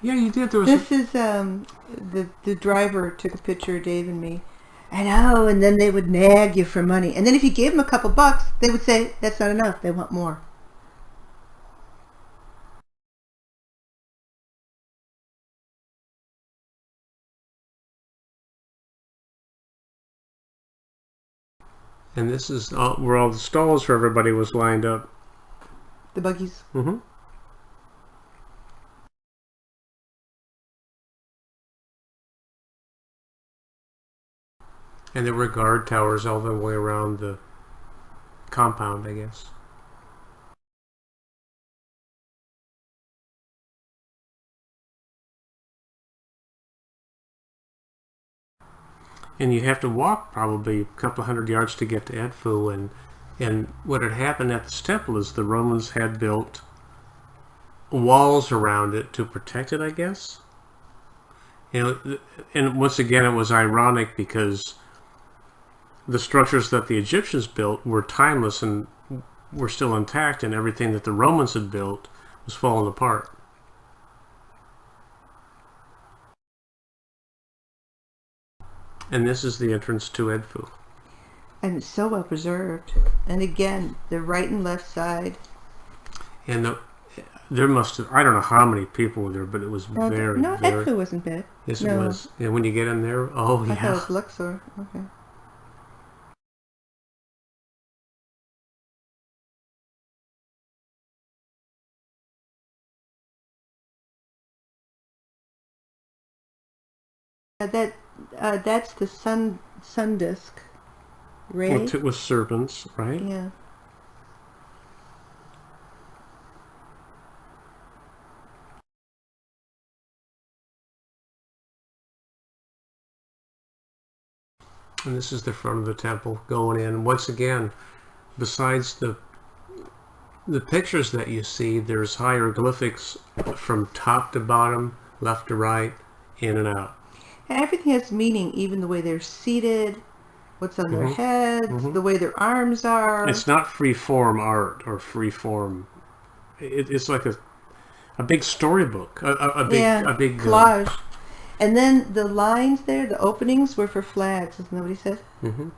Yeah, you did. There was This is the driver took a picture of Dave and me. I know, and then they would nag you for money. And then if you gave them a couple bucks, they would say, that's not enough, they want more. and this is where all the stalls for everybody was lined up. The buggies. Mm-hmm. And there were guard towers all the way around the compound, I guess. And you have to walk probably a couple hundred yards to get to Edfu. And what had happened at this temple is the Romans had built walls around it to protect it, I guess. And once again, it was ironic because the structures that the Egyptians built were timeless and were still intact, and everything that the Romans had built was falling apart. And this is the entrance to Edfu. And it's so well preserved. And again, the right and left side. And there must have, I don't know how many people were there, but it was very. Edfu wasn't bad. Yes, no. it was. And when you get in there, oh, I yeah. thought it was Luxor. Okay. That's the sun disk. Ray? With serpents, right? Yeah. And this is the front of the temple going in. Once again, besides the pictures that you see, there's hieroglyphics from top to bottom, left to right, in and out. And everything has meaning, even the way they're seated, what's on their heads, the way their arms are. It's not free form art or free form. It's like a big storybook, a big collage. And then the lines there, the openings were for flags, as nobody said. Mm-hmm.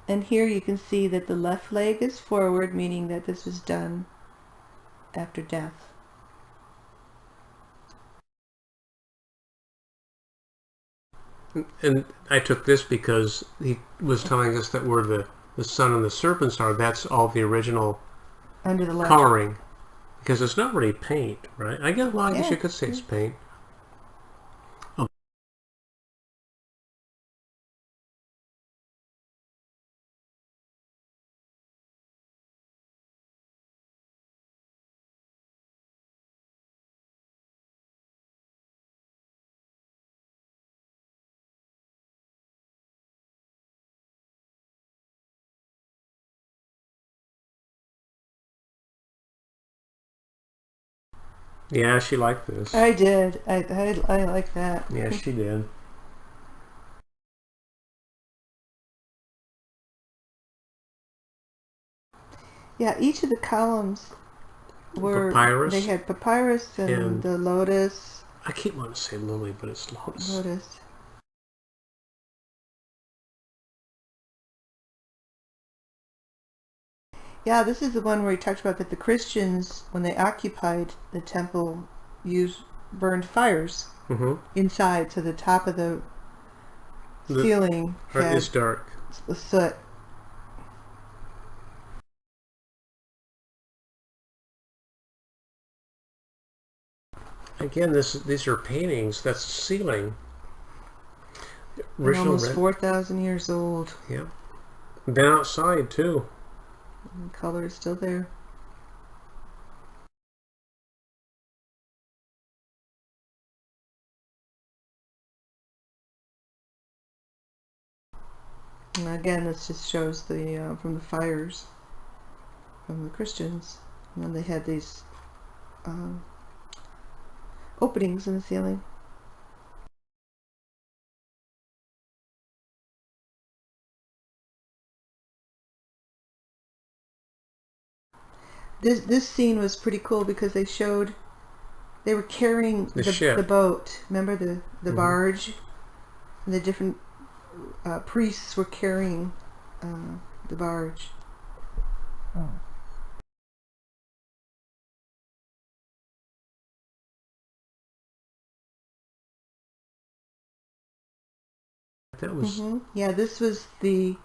And here you can see that the left leg is forward, meaning that this was done after death. And I took this because he was telling us that where the sun and the serpents are, that's all the original Under the left. coloring. Because it's not really paint, right? I guess you could say it's paint. Yeah, she liked this. I did. I like that. Yeah, she did. Yeah, each of the columns were Papyrus. They had papyrus and the lotus. I keep wanting to say lily, but it's lotus. Lotus. Yeah, this is the one where he talked about that the Christians, when they occupied the temple, burned fires inside, so the top of the ceiling is dark. The soot. Again, these are paintings. That's the ceiling. Almost 4,000 years old. Yeah. Been outside too. The color is still there. And again, this just shows the from the fires from the Christians. And then they had these openings in the ceiling. This scene was pretty cool because they were carrying the boat. Remember the barge? And the different priests were carrying the barge. Oh. That was yeah. This was the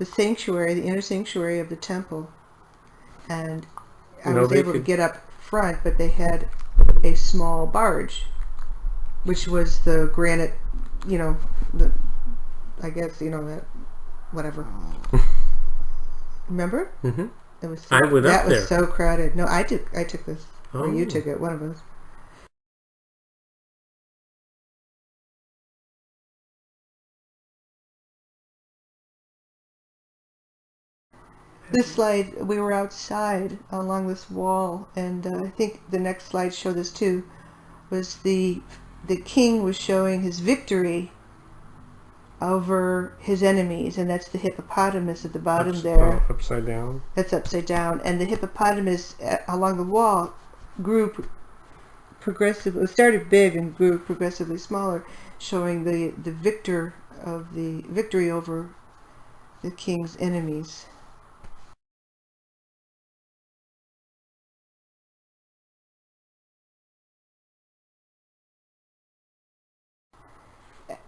sanctuary, the inner sanctuary of the temple, and I was able to get up front, but they had a small barge, which was the granite, I guess that whatever. Remember? Mm-hmm. It was I went up there. Was so crowded. No, I took this. Oh. Or you took it. One of us. This slide, we were outside along this wall, and I think the next slide showed this too. Was the king was showing his victory over his enemies, and that's the hippopotamus at the bottom there. Upside down. That's upside down, and the hippopotamus along the wall grew progressively. It started big and grew progressively smaller, showing the victory over the king's enemies.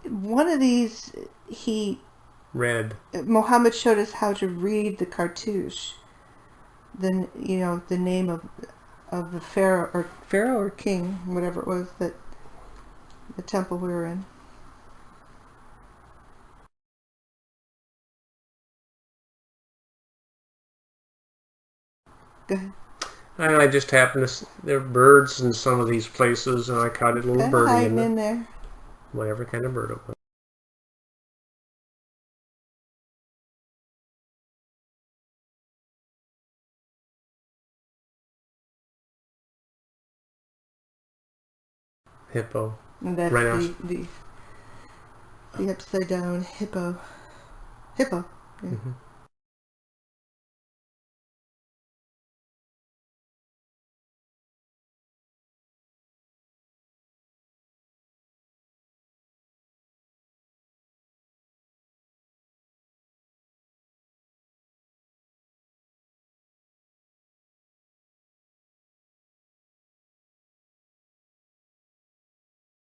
One of these, Muhammad showed us how to read the cartouche. Then the name of the pharaoh or king, whatever it was, that the temple we were in. Go ahead. I just happened to. There are birds in some of these places, and I caught a little birdie in there. Whatever kind of bird it was. Hippo. And that's Rhinos. the upside down hippo. Hippo. Yeah. Mm-hmm.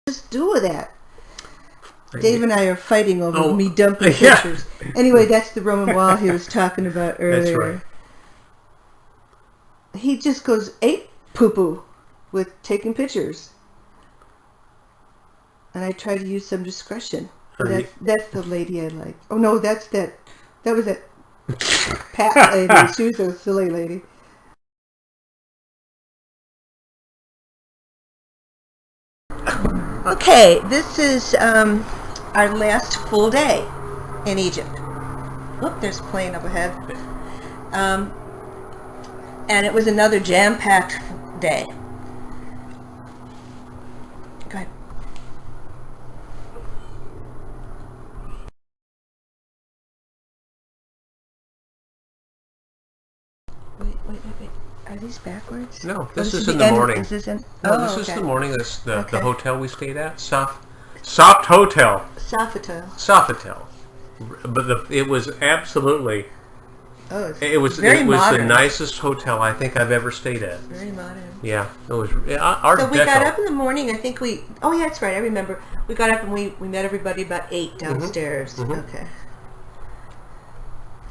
Just do that. Dave and I are fighting over me dumping yeah. pictures. Anyway, that's the Roman wall he was talking about earlier. That's right. He just goes ape poo-poo with taking pictures. And I try to use some discretion. That's the lady I like. Oh no, that was that Pat lady. She was a silly lady. Okay, this is our last full day in Egypt. Whoop, there's a plane up ahead. And it was another jam-packed day. Go ahead. Wait. Are these backwards? No, this is in the morning. Is this in? No, this is the morning. This the hotel we stayed at. Soft Hotel. Sofitel. But it was absolutely. Oh, it was modern. The nicest hotel I think I've ever stayed at. Very modern. Yeah, it was. Art So we Deco. got up in the morning. I think we. Oh yeah, that's right. I remember. We got up and we met everybody about 8 downstairs. Mm-hmm. Okay.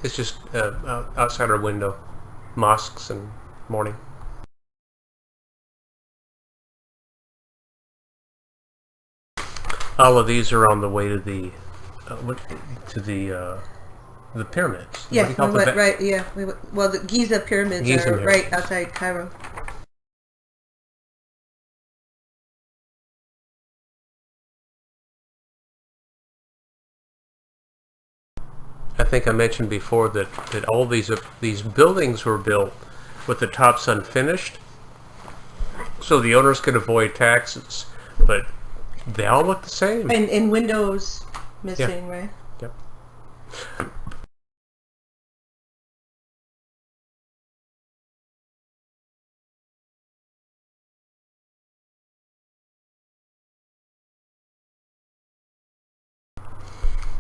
It's just outside our window, mosques and morning. All of these are on the way to the pyramids. Yeah, we went right. Yeah, well, the Giza pyramids are right outside Cairo. I think I mentioned before that all these buildings were built with the tops unfinished, so the owners could avoid taxes. But they all look the same. And windows missing, right? Yep.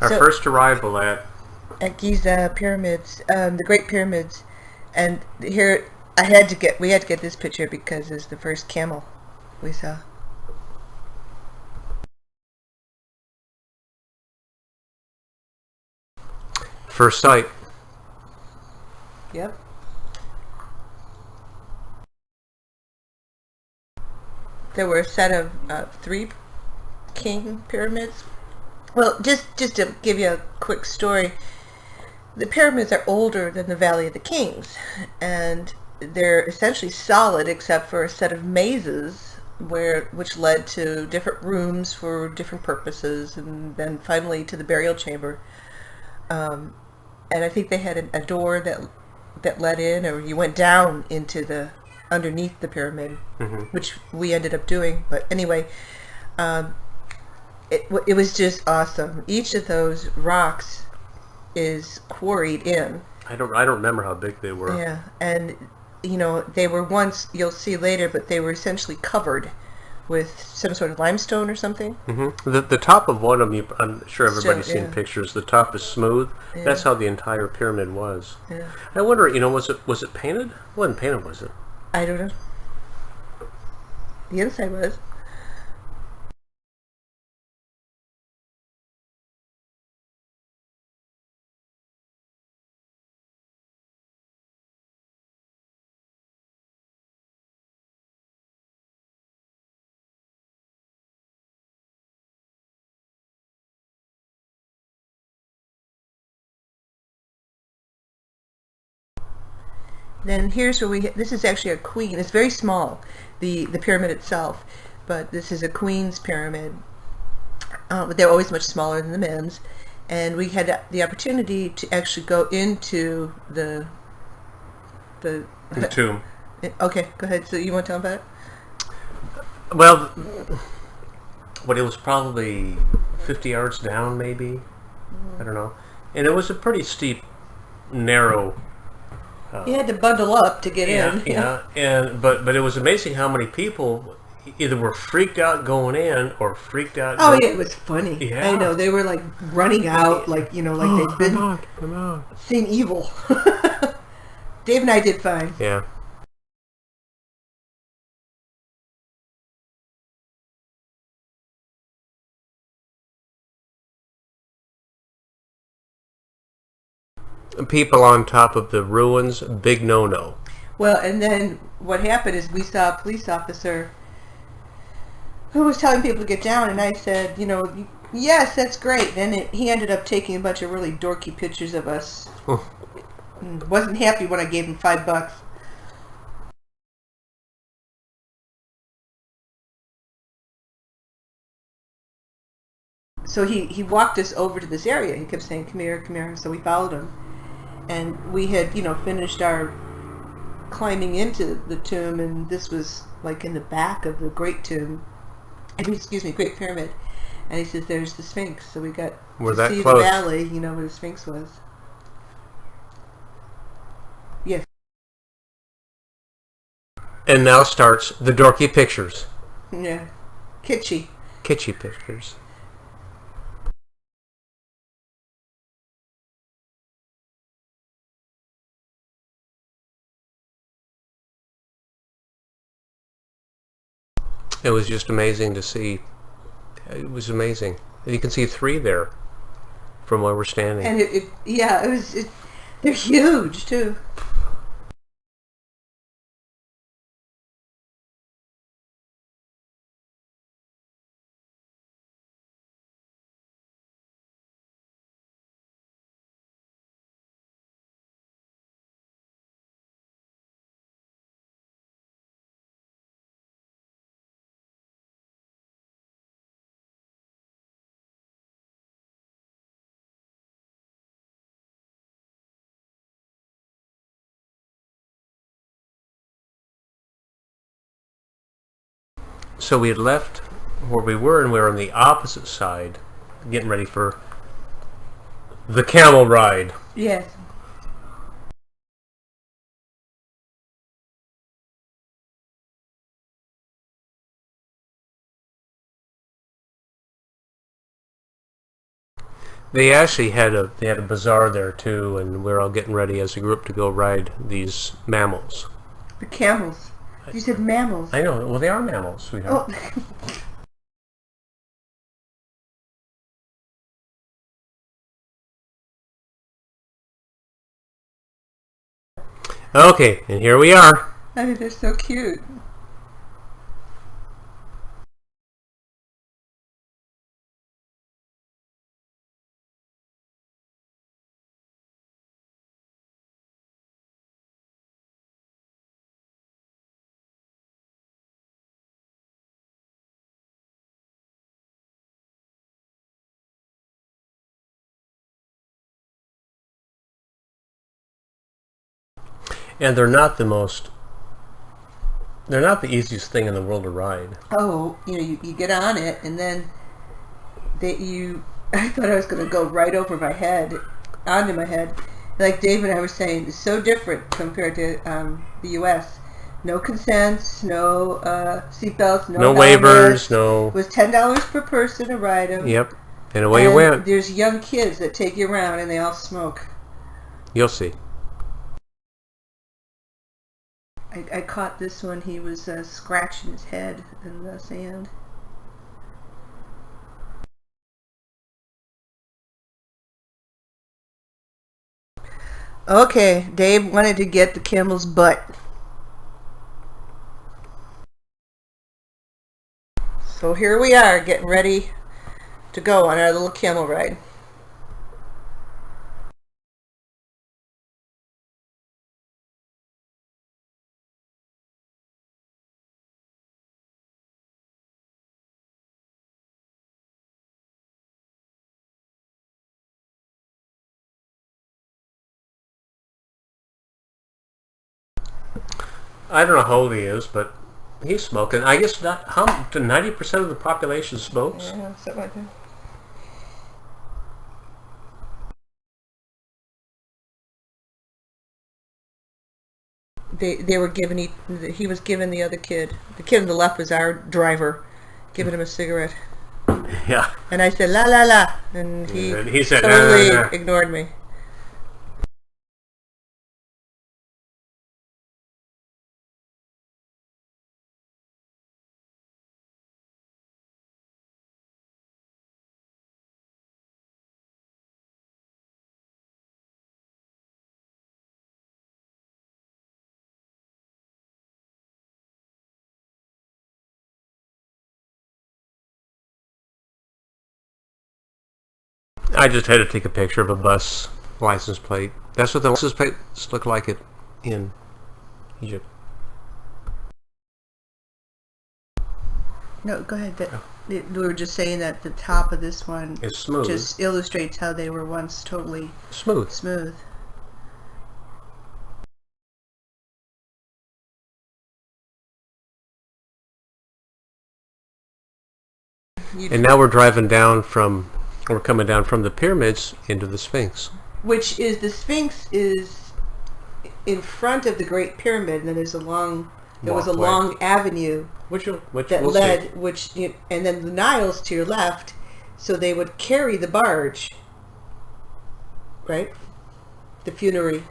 Our first arrival at Giza pyramids, the Great Pyramids, and here we had to get this picture because it's the first camel we saw. first sight. Yep. There were a set of 3 king pyramids. Well, just to give you a quick story, the pyramids are older than the Valley of the Kings, and they're essentially solid except for a set of mazes which led to different rooms for different purposes, and then finally to the burial chamber. And I think they had a door that led in, or you went down into the underneath the pyramid, which we ended up doing. But anyway, it was just awesome. Each of those rocks is quarried in. I don't remember how big they were. Yeah, and they were once, you'll see later, but they were essentially covered with some sort of limestone or something. The top of one of them, I'm sure everybody's seen pictures. The top is smooth. Yeah. That's how the entire pyramid was. Yeah. I wonder, was it painted? It wasn't painted, was it? I don't know. The inside was. Then here's where this is actually a queen. It's very small, the pyramid itself, but this is a queen's pyramid. But they're always much smaller than the men's, and we had the opportunity to actually go into the tomb. Okay, go ahead. So you want to tell them about it? Well, but it was probably 50 yards down, maybe. I don't know. And it was a pretty steep, narrow. You had to bundle up to get in. Yeah, but it was amazing how many people either were freaked out going in or freaked out. Oh yeah, it was funny. Yeah. I know they were like running out, like they'd been I'm out. seen evil. Dave and I did fine. Yeah. People on top of the ruins, big no-no. Well, and then what happened is we saw a police officer who was telling people to get down, and I said, yes, that's great. Then he ended up taking a bunch of really dorky pictures of us. And wasn't happy when I gave him $5. So he walked us over to this area. He kept saying, come here, come here. So we followed him. And we had, finished our climbing into the tomb, and this was like in the back of the Great Tomb. Great Pyramid. And he says, there's the Sphinx. So we got We're to that see close. the valley, where the Sphinx was. Yes. And now starts the dorky pictures. Yeah. Kitschy. Kitschy pictures. It was just amazing to see. It was amazing. You can see 3 there from where we're standing. And they're huge too. So we had left where we were, and we were on the opposite side, getting ready for the camel ride. Yes. They actually had a bazaar there too, and we were all getting ready as a group to go ride these mammals. The camels. You said mammals. I know. Well, they are mammals, sweetheart. Oh. Okay, and here we are. I mean, they're so cute. And they're not the easiest thing in the world to ride. Oh, you get on it, and then I thought I was going to go right over my head, onto my head. Like Dave and I were saying, it's so different compared to the U.S. No consents, no seatbelts, No helmets. waivers, no. It was $10 per person to ride them. Yep, and away you went. There's young kids that take you around, and they all smoke. You'll see. I caught this one. He was scratching his head in the sand. Okay, Dave wanted to get the camel's butt. So here we are, getting ready to go on our little camel ride. I don't know how old he is, but He's smoking. I guess not. 90% of the population smokes. Yeah, something like that. They were giving he was giving the other kid. The kid on the left was our driver, giving him a cigarette. Yeah. And I said la la la, and he said totally nah. ignored me. I just had to take a picture of a bus license plate. That's what the license plates look like it in Egypt. No, go ahead. We were just saying that the top of this one It's smooth. just illustrates how they were once totally Smooth. smooth. And now we're coming down from the pyramids into the Sphinx. Which is, the Sphinx is in front of the Great Pyramid, and then there was a Walkway. long avenue Which that we'll led, see. and then the Nile's to your left, so they would carry the barge, right? The funerary.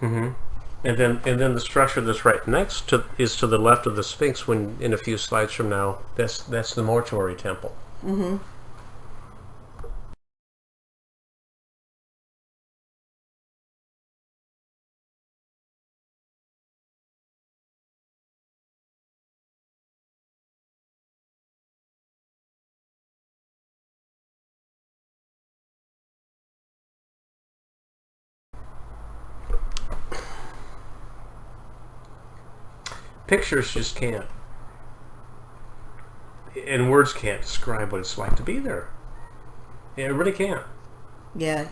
Mm-hmm. And then the structure that's right next to is to the left of the Sphinx. When in a few slides from now, that's the mortuary temple. Mm-hmm. Pictures just can't, and words can't describe what it's like to be there. Yeah, it really can't. Yeah,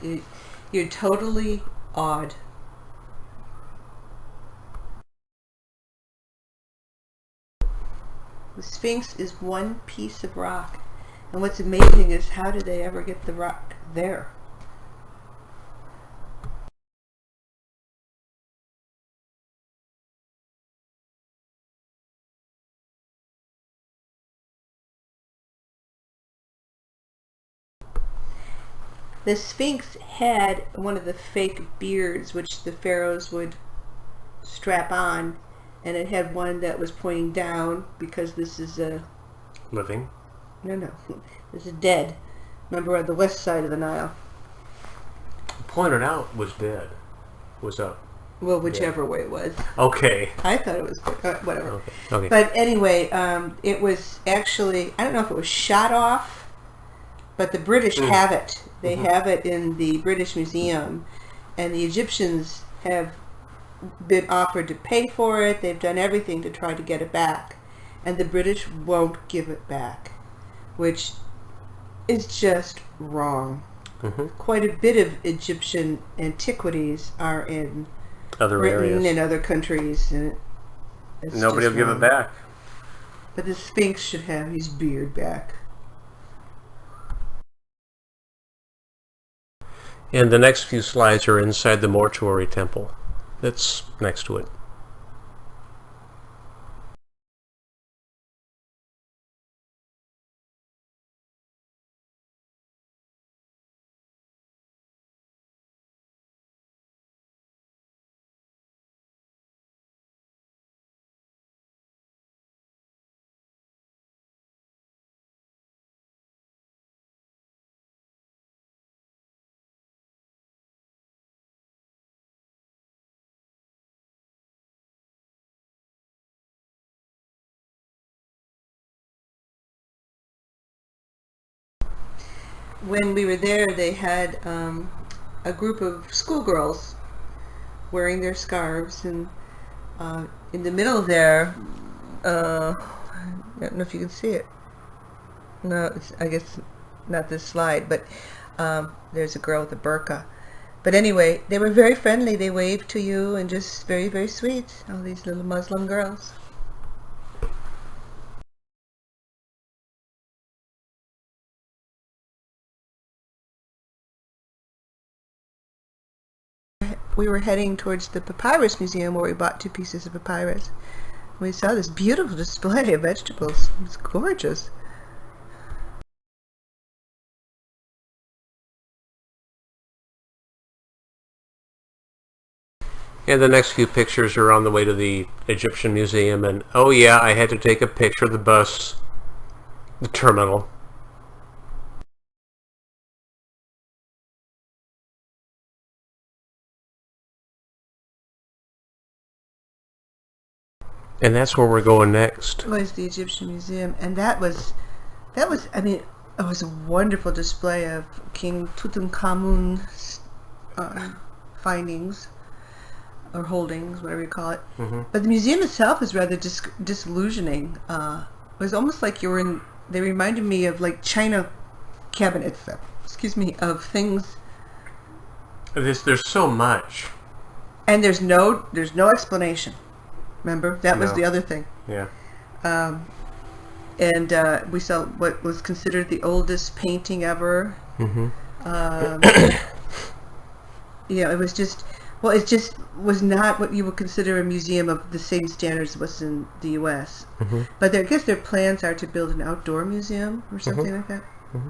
you're totally awed. The Sphinx is one piece of rock, and what's amazing is how did they ever get the rock there? The Sphinx had one of the fake beards which the pharaohs would strap on, and it had one that was pointing down because this is a... Living. No. This is dead. Remember, on the west side of the Nile. Pointed out was dead. Was up. Well, whichever way it was. Okay. I thought it was whatever. Okay. But anyway, it was actually, I don't know if it was shot off, but the British have it. They have it in the British Museum, and the Egyptians have been offered to pay for it. They've done everything to try to get it back, and the British won't give it back, which is just wrong. Quite a bit of Egyptian antiquities are in Other Britain areas. and other countries, and it's Nobody will just give wrong. it back. But the Sphinx should have his beard back. And the next few slides are inside the mortuary temple that's next to it. When we were there, they had a group of schoolgirls wearing their scarves, and in the middle there, I don't know if you can see it. No, I guess not this slide, but there's a girl with a burqa. But anyway, they were very friendly. They waved to you and just very, very sweet. All these little Muslim girls. we were heading towards the Papyrus Museum, where we bought 2 pieces of papyrus. We saw this beautiful display of vegetables. It's gorgeous. And the next few pictures are on the way to the Egyptian Museum, and oh yeah, I had to take a picture of the bus, the terminal. And that's where we're going next. Was the Egyptian Museum, and that was, I mean, it was a wonderful display of King Tutankhamun's findings, or holdings, whatever you call it. Mm-hmm. But the museum itself is rather disillusioning. It was almost like you were in, they reminded me of like China cabinets, of things. There's so much. And there's no explanation. Remember? That was No. the other thing. Yeah. And we saw what was considered the oldest painting ever. Mm-hmm. It was just, well, it just was not what you would consider a museum of the same standards as was in the U.S. Mm-hmm. But I guess their plans are to build an outdoor museum or something like that. Mm-hmm.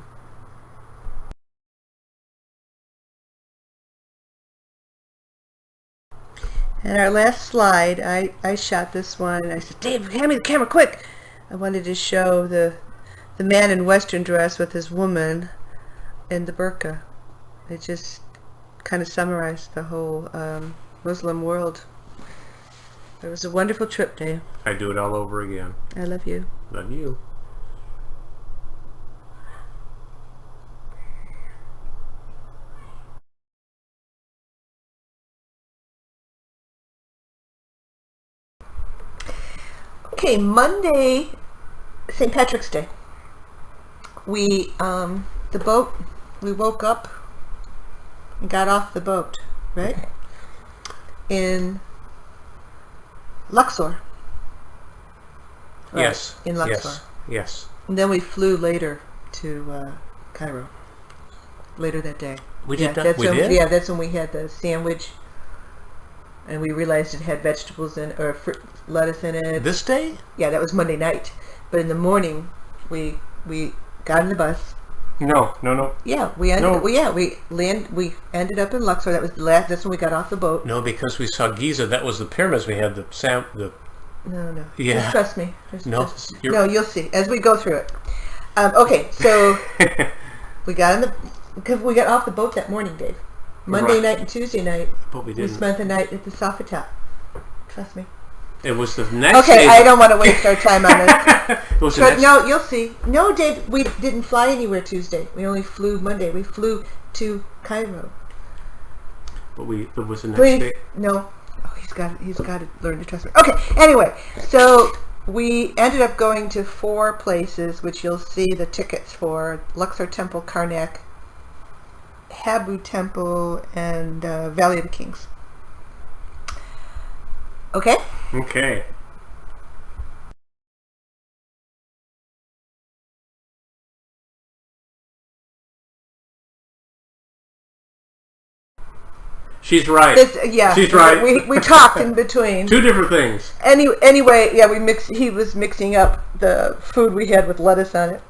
And our last slide, I shot this one, and I said, Dave, hand me the camera, quick! I wanted to show the man in Western dress with his woman in the burqa. It just kind of summarized the whole Muslim world. It was a wonderful trip, Dave. I'd do it all over again. I love you. Love you. Okay, Monday, St. Patrick's Day. We, the boat, we woke up and got off the boat, right? In Luxor. Right, Yes. in Luxor. Yes. Yes. And then we flew later to Cairo. Later that day. We did that. That's We when, did. Yeah, that's when we had the sandwich, and we realized it had vegetables in, or lettuce in it. This day? Yeah, that was Monday night. But in the morning, we got in the bus. No. Yeah, we ended. We ended up in Luxor. That was the last. That's when we got off the boat. No, because we saw Giza. That was the pyramids. We had the sound. No. Yeah. Just trust me. You're- You'll see as we go through it. Okay, so we got we got off the boat that morning, Dave. Monday Right. night and Tuesday night. But we We didn't. spent the night at the Sofitel. Trust me. It was the next Okay, day. I don't want to waste our time on this. It was the But next. no, you'll see. No, Dave, we didn't fly anywhere Tuesday. We only flew Monday. We flew to Cairo. But it was the next Please, day. no. Oh, he's got to learn to trust me. Okay, anyway, so we ended up going to 4 places, which you'll see the tickets for: Luxor Temple, Karnak, Habu Temple, and Valley of the Kings. Okay? Okay. She's right. Yeah. She's right. We talked in between. 2 different things. Anyway, yeah, he was mixing up the food we had with lettuce on it.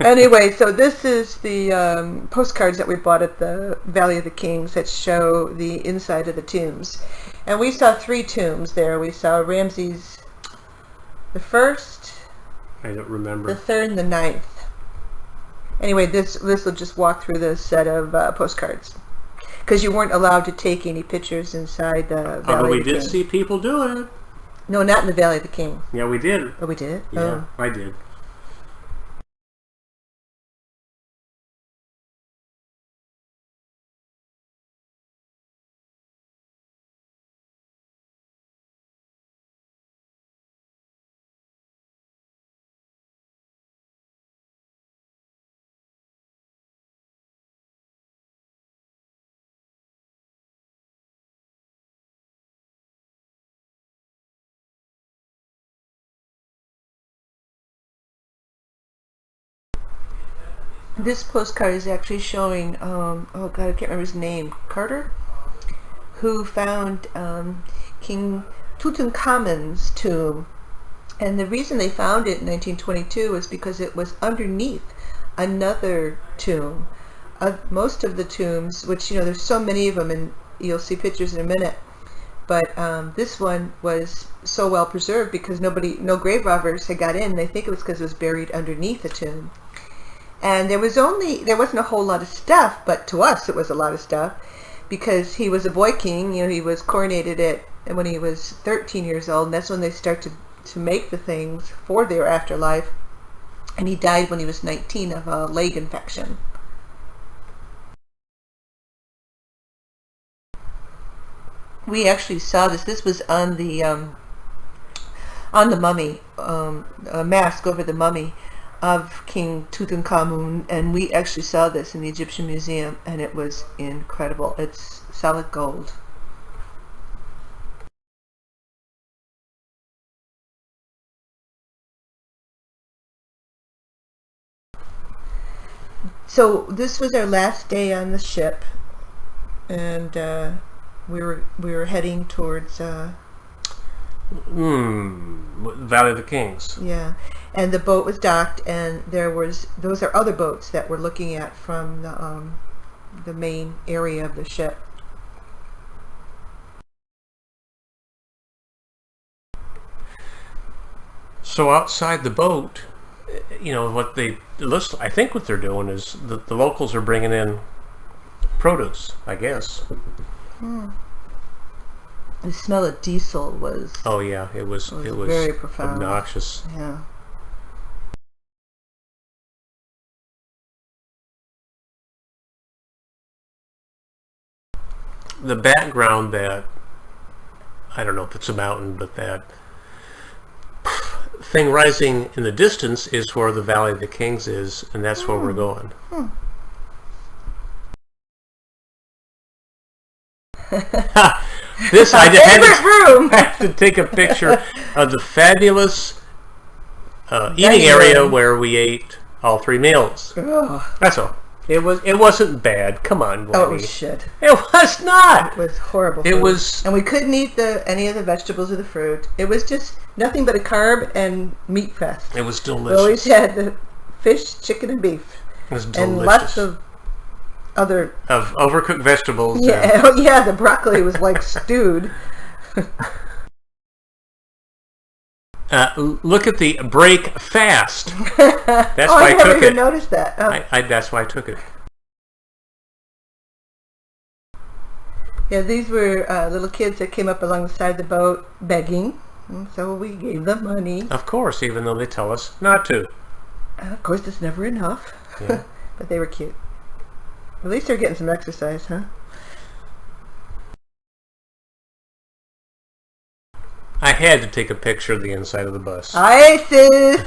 Anyway, so this is the postcards that we bought at the Valley of the Kings that show the inside of the tombs. And we saw 3 tombs there. We saw Ramses the First, I don't remember. the 3rd, and the 9th. Anyway, this will just walk through this set of postcards. Because you weren't allowed to take any pictures inside the Valley Although we of the did Kings. see people doing it. No, not in the Valley of the Kings. Yeah, we did. Oh, we did? Yeah, I did. This postcard is actually showing, oh God, I can't remember his name, Carter, who found King Tutankhamun's tomb. And the reason they found it in 1922 was because it was underneath another tomb. Most of the tombs, which, you know, there's so many of them, and you'll see pictures in a minute, but this one was so well preserved because no grave robbers had got in. They think it was because it was buried underneath a tomb. And there wasn't a whole lot of stuff, but to us it was a lot of stuff, because he was a boy king. You know, he was coronated when he was 13 years old, and that's when they start to make the things for their afterlife. And he died when he was 19 of a leg infection. We actually saw this. This was on the mummy, a mask over the mummy of King Tutankhamun, and we actually saw this in the Egyptian Museum, and it was incredible. It's solid gold. So this was our last day on the ship, and we were heading towards Valley of the Kings. Yeah, and the boat was docked, and those are other boats that we're looking at from the main area of the ship. So outside the boat, you know, I think what they're doing is the locals are bringing in produce, I guess. The smell of diesel was... Oh yeah, it was very profound. Obnoxious. Yeah. The background, that, I don't know if it's a mountain, but that thing rising in the distance is where the Valley of the Kings is, and that's where we're going. This I had to take a picture of the fabulous eating area where we ate all 3 meals. That's all. It wasn't bad. Come on, Glennie. Oh, it was shit. It was not. It was horrible. It was, and we couldn't eat any of the vegetables or the fruit. It was just nothing but a carb and meat fest. It was delicious. We always had the fish, chicken, and beef. It was delicious. And lots of other overcooked vegetables. Yeah, oh yeah, the broccoli was like stewed. Look at the break fast. That's why I took it. I never even noticed that. Oh. That's why I took it. Yeah, these were little kids that came up along the side of the boat begging, and so we gave them money. Of course, even though they tell us not to. And of course, it's never enough. Yeah. But they were cute. At least they're getting some exercise, huh? I had to take a picture of the inside of the bus. ISIS!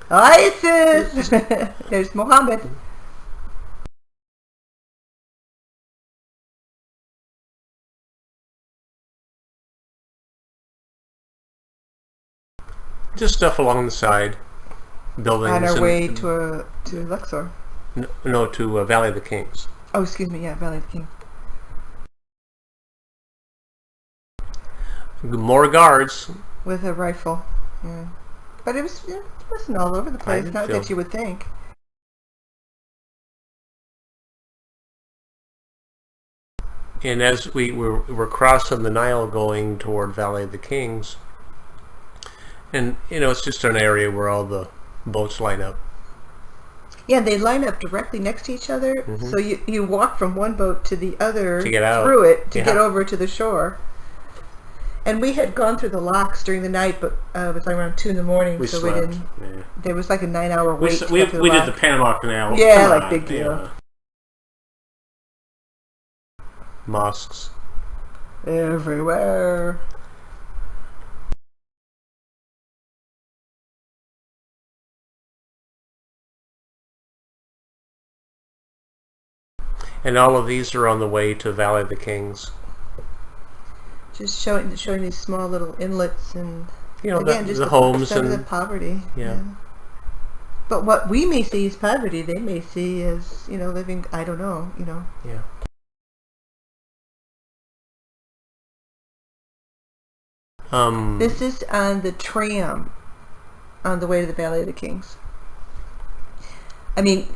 ISIS! There's Mohammed. Just stuff along the side, buildings. On our way to Luxor. No, to Valley of the Kings. Oh, excuse me, yeah, Valley of the Kings. More guards. With a rifle, yeah. But it wasn't all over the place, not that you would think. And as we were crossing the Nile going toward Valley of the Kings, and, you know, it's just an area where all the boats line up. Yeah, they line up directly next to each other, so you walk from one boat to the other to get out. Through it to get over to the shore. And we had gone through the locks during the night, but it was like around 2 in the morning, we so slept. we didn't. Yeah. There was like a 9-hour wait. We did the Panama Canal. Yeah, like big deal. Yeah. Mosques everywhere. And all of these are on the way to Valley of the Kings. Just showing these small little inlets, and you know, again, the homes and the poverty. Yeah. But what we may see as poverty, they may see as, you know, living. I don't know. You know. Yeah. This is on the tram on the way to the Valley of the Kings. I mean,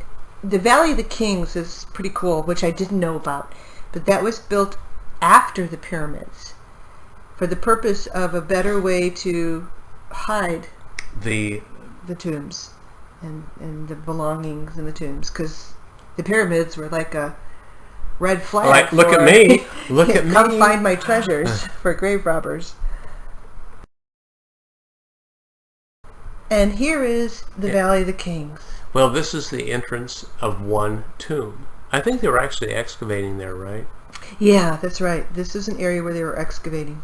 the Valley of the Kings is pretty cool, which I didn't know about. But that was built after the pyramids for the purpose of a better way to hide the tombs and the belongings in the tombs, because the pyramids were like a red flag. Like, look at me. Look at me. Come find my treasures for grave robbers. And here is the Valley of the Kings. Well, this is the entrance of one tomb. I think they were actually excavating there, right? Yeah, that's right. This is an area where they were excavating.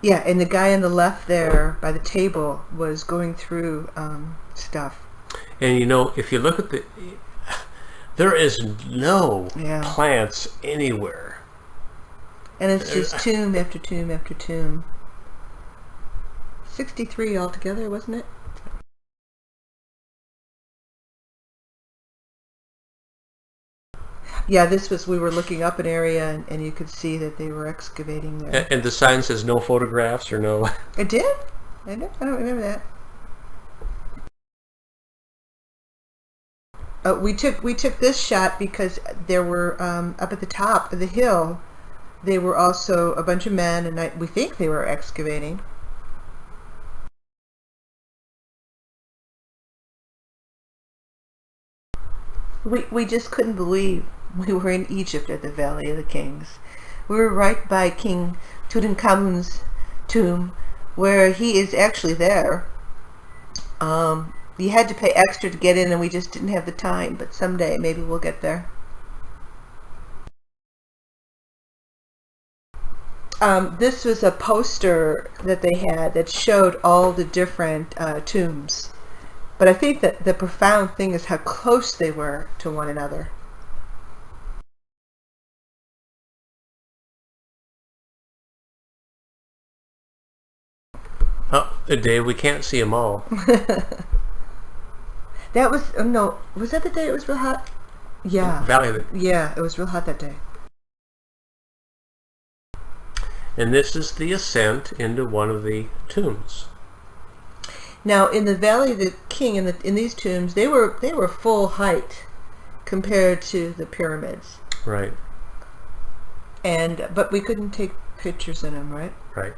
Yeah, and the guy on the left there by the table was going through stuff. And you know, if you look at there is no plants anywhere. And it's just tomb after tomb after tomb. 63 altogether, wasn't it? Yeah, this was, we were looking up an area and you could see that they were excavating there. And the sign says no photographs or no... It did? I don't remember that. We took this shot because there were, up at the top of the hill, they were also a bunch of men, and we think they were excavating. We just couldn't believe we were in Egypt at the Valley of the Kings. We were right by King Tutankhamun's tomb, where he is actually there. You had to pay extra to get in, and we just didn't have the time, but someday maybe we'll get there. This was a poster that they had that showed all the different tombs. But I think that the profound thing is how close they were to one another. Oh, Dave, we can't see them all. That was, no, was that the day it was real hot? Yeah. Yeah, it was real hot that day. And this is the ascent into one of the tombs. Now, in the Valley of the King, in these tombs, they were full height compared to the pyramids. Right. But we couldn't take pictures in them, right? Right.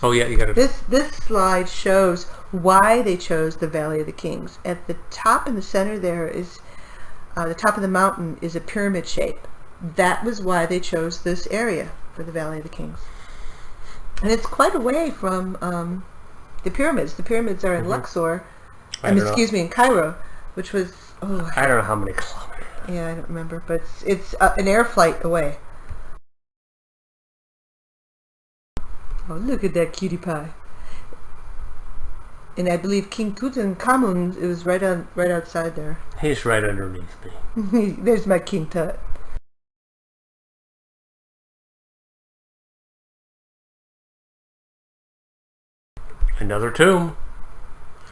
Oh yeah, you got to. This slide shows why they chose the Valley of the Kings. At the top in the center there is. The top of the mountain is a pyramid shape. That was why they chose this area for the Valley of the Kings. And it's quite away from the pyramids. The pyramids are in Luxor, in Cairo, which was, I don't know how many kilometers. Yeah, I don't remember, but it's an air flight away. Oh, look at that cutie pie. And I believe King Tutankhamun is right outside there. He's right underneath me. There's my King Tut. Another tomb.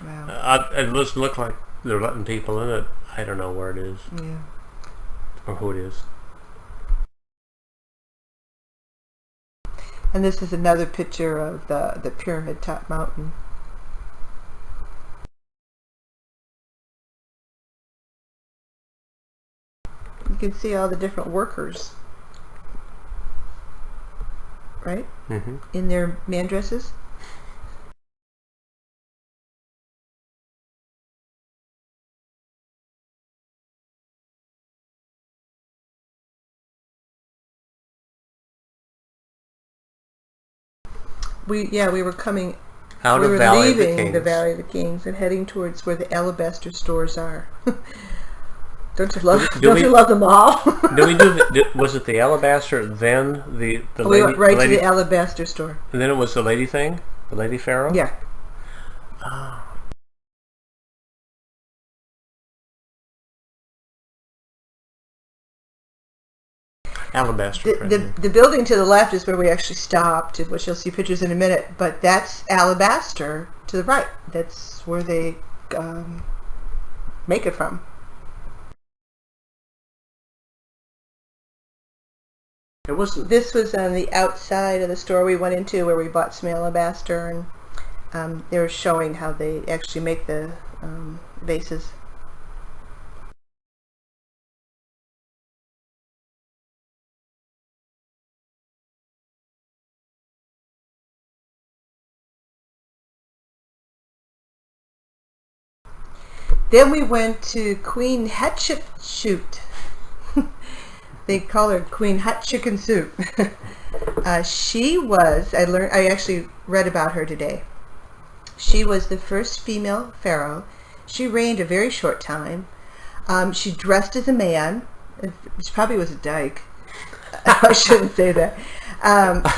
Wow. It doesn't look like they're letting people in it. I don't know where it is. Yeah. Or who it is. And this is another picture of the pyramid top mountain. You can see all the different workers, right? Mm-hmm. In their man dresses. We were coming out of leaving the Valley of the Kings and heading towards where the alabaster stores are. Don't you love them all? Was it the alabaster, then the lady? We went right to the alabaster store. And then it was the lady thing? The lady pharaoh? Yeah. Oh. Alabaster. The building to the left is where we actually stopped, which you'll see pictures in a minute, but that's alabaster to the right. That's where they make it from. It wasn't. This was on the outside of the store we went into where we bought some alabaster, and they were showing how they actually make the vases. Then we went to Queen Hatshepsut. They call her Queen Hatshepsut. She was, I actually read about her today. She was the first female pharaoh. She reigned a very short time. She dressed as a man. She probably was a dyke. I shouldn't say that.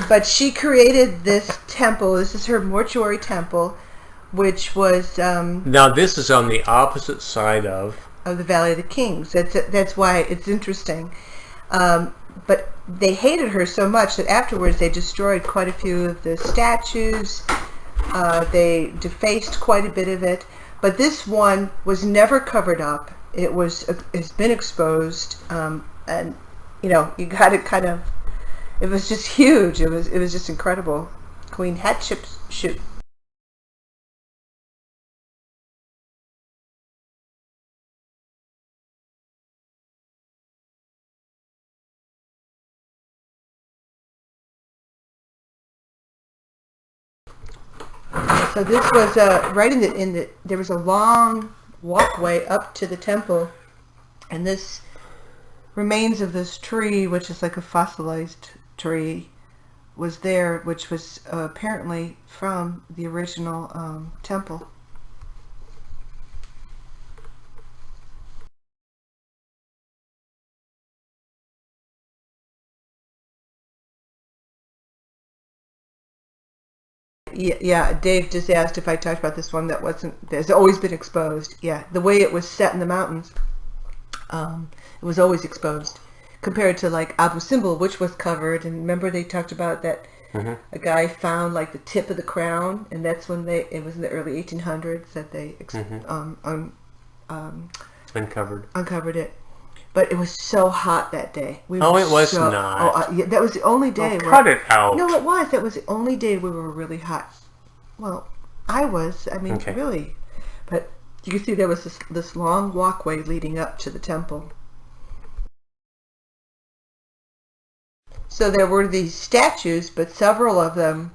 But she created this temple. This is her mortuary temple, which was Now this is on the opposite side of the Valley of the Kings. That's why it's interesting. But they hated her so much that afterwards they destroyed quite a few of the statues. They defaced quite a bit of it. But this one was never covered up. It's been exposed, and you got to kind of. It was just huge. It was just incredible. Queen Hatshepsut. So this was right in the. There was a long walkway up to the temple, and this remains of this tree, which is like a fossilized tree, was there, which was apparently from the original temple. Yeah, Dave just asked if I talked about this one that wasn't. There's always been exposed. Yeah, the way it was set in the mountains, it was always exposed, compared to like Abu Simbel, which was covered. And remember they talked about that a guy found like the tip of the crown, and that's when it was in the early 1800s that they uncovered it. But it was so hot that day. It was not. Yeah, that was the only day. Cut it out. No, it was. That was the only day we were really hot. Well, I was. I mean, really. But you can see there was this long walkway leading up to the temple. So there were these statues, but several of them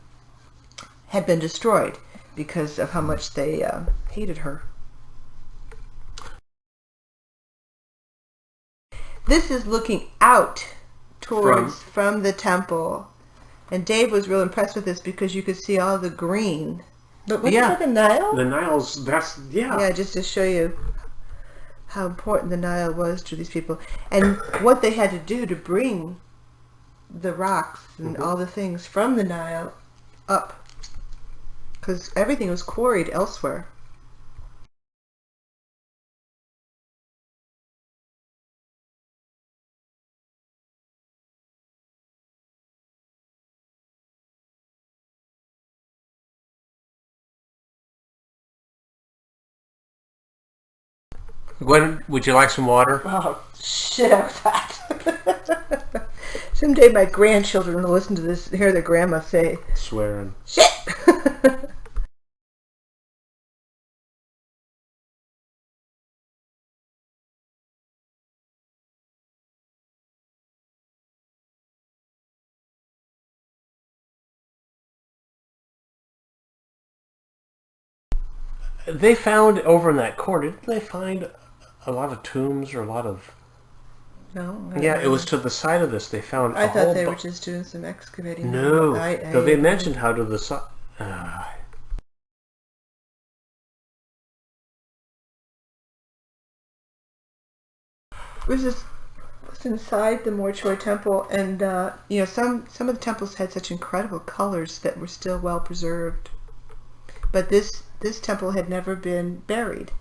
had been destroyed because of how much they hated her. This is looking out from the temple, and Dave was real impressed with this because you could see all the green. But look at the Nile. The Nile's Yeah, just to show you how important the Nile was to these people, and what they had to do to bring the rocks and all the things from the Nile up, because everything was quarried elsewhere. Gwen, would you like some water? Oh, shit out of that. Someday my grandchildren will listen to this, hear their grandma say, Swearing. shit! They found over in that corner, didn't they find a lot of tombs or a lot of... No. Yeah, it was to the side of this. They found I thought they were just doing some excavating. No. No, they mentioned how to the side... It was just inside the mortuary temple, and some of the temples had such incredible colors that were still well preserved. But this temple had never been buried.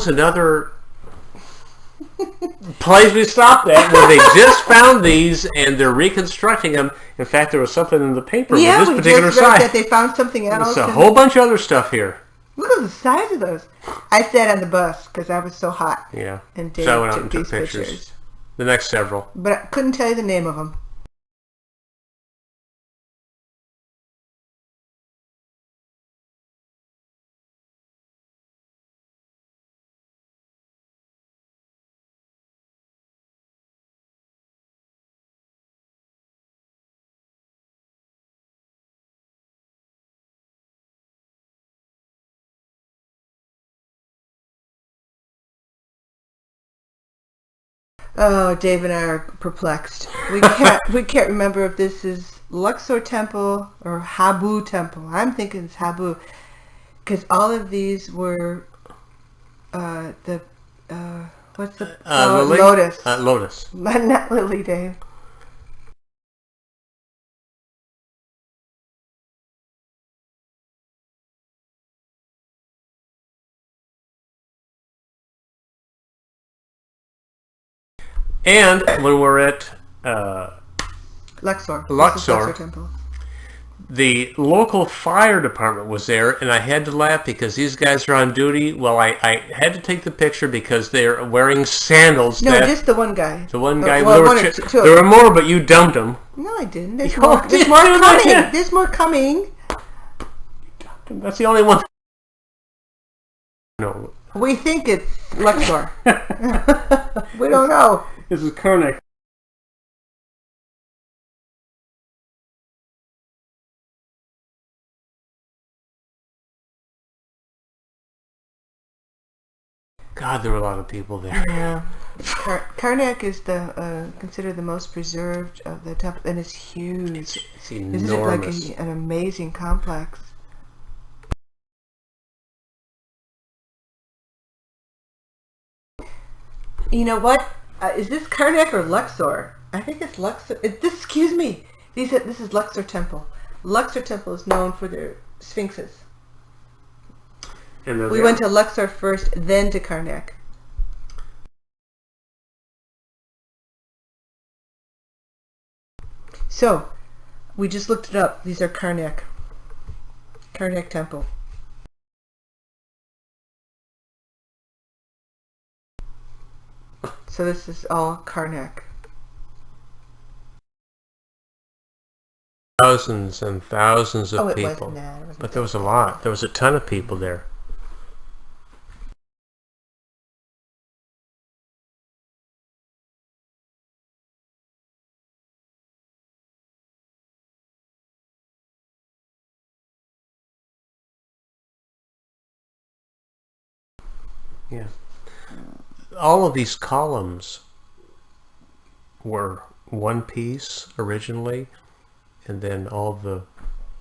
another place we stopped at where they just found these and they're reconstructing them. In fact, there was something in the paper with this particular just read site. that they found something else. There's a whole bunch of other stuff here. Look at the size of those. I sat on the bus because I was so hot. Yeah. And Dave so I went out took and took these pictures. The next several. But I couldn't tell you the name of them. Oh, Dave and I are perplexed. We can't remember if this is Luxor Temple or Habu Temple. I'm thinking it's Habu, because all of these were what's the Lily? Lotus? Lotus. Not Lily, Dave. And when we're at Luxor. Luxor. This is Luxor Temple. The local fire department was there, and I had to laugh because these guys are on duty. Well, I had to take the picture because they're wearing sandals. No, just the one guy. The one guy. Well, one or two. There were more, but you dumped them. No, I didn't. There's You more did. coming. There's more coming. That's the only one. No. We think it's Luxor. We don't know. This is Karnak. God, there were a lot of people there. Yeah. Karnak is considered the most preserved of the temple, and it's huge. It's This is enormous. like an amazing complex. You know what? Is this Karnak or Luxor? I think it's Luxor. Excuse me. This is Luxor Temple. Luxor Temple is known for their sphinxes. And We went to Luxor first, then to Karnak. So, we just looked it up. These are Karnak Temple. So this is all Karnak. Thousands and thousands of It people. wasn't that. It wasn't But there was a lot. There was a ton of people there. Yeah. All of these columns were one piece originally, and then all the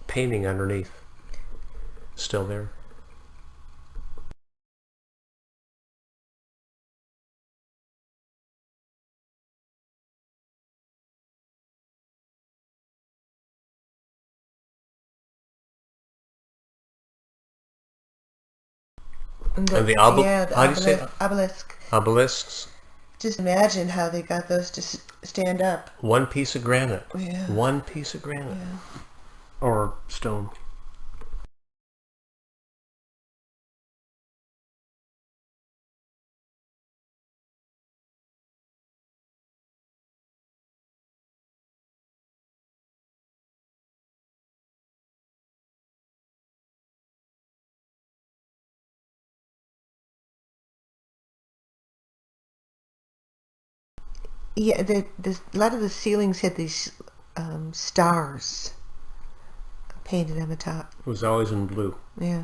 painting underneath still there. And the how do you say it? obelisk. Obelisks? Just imagine how they got those to stand up. One piece of granite. Yeah. One piece of granite. Yeah. Or stone. Yeah, a lot of the ceilings had these stars painted on the top. It was always in blue. Yeah.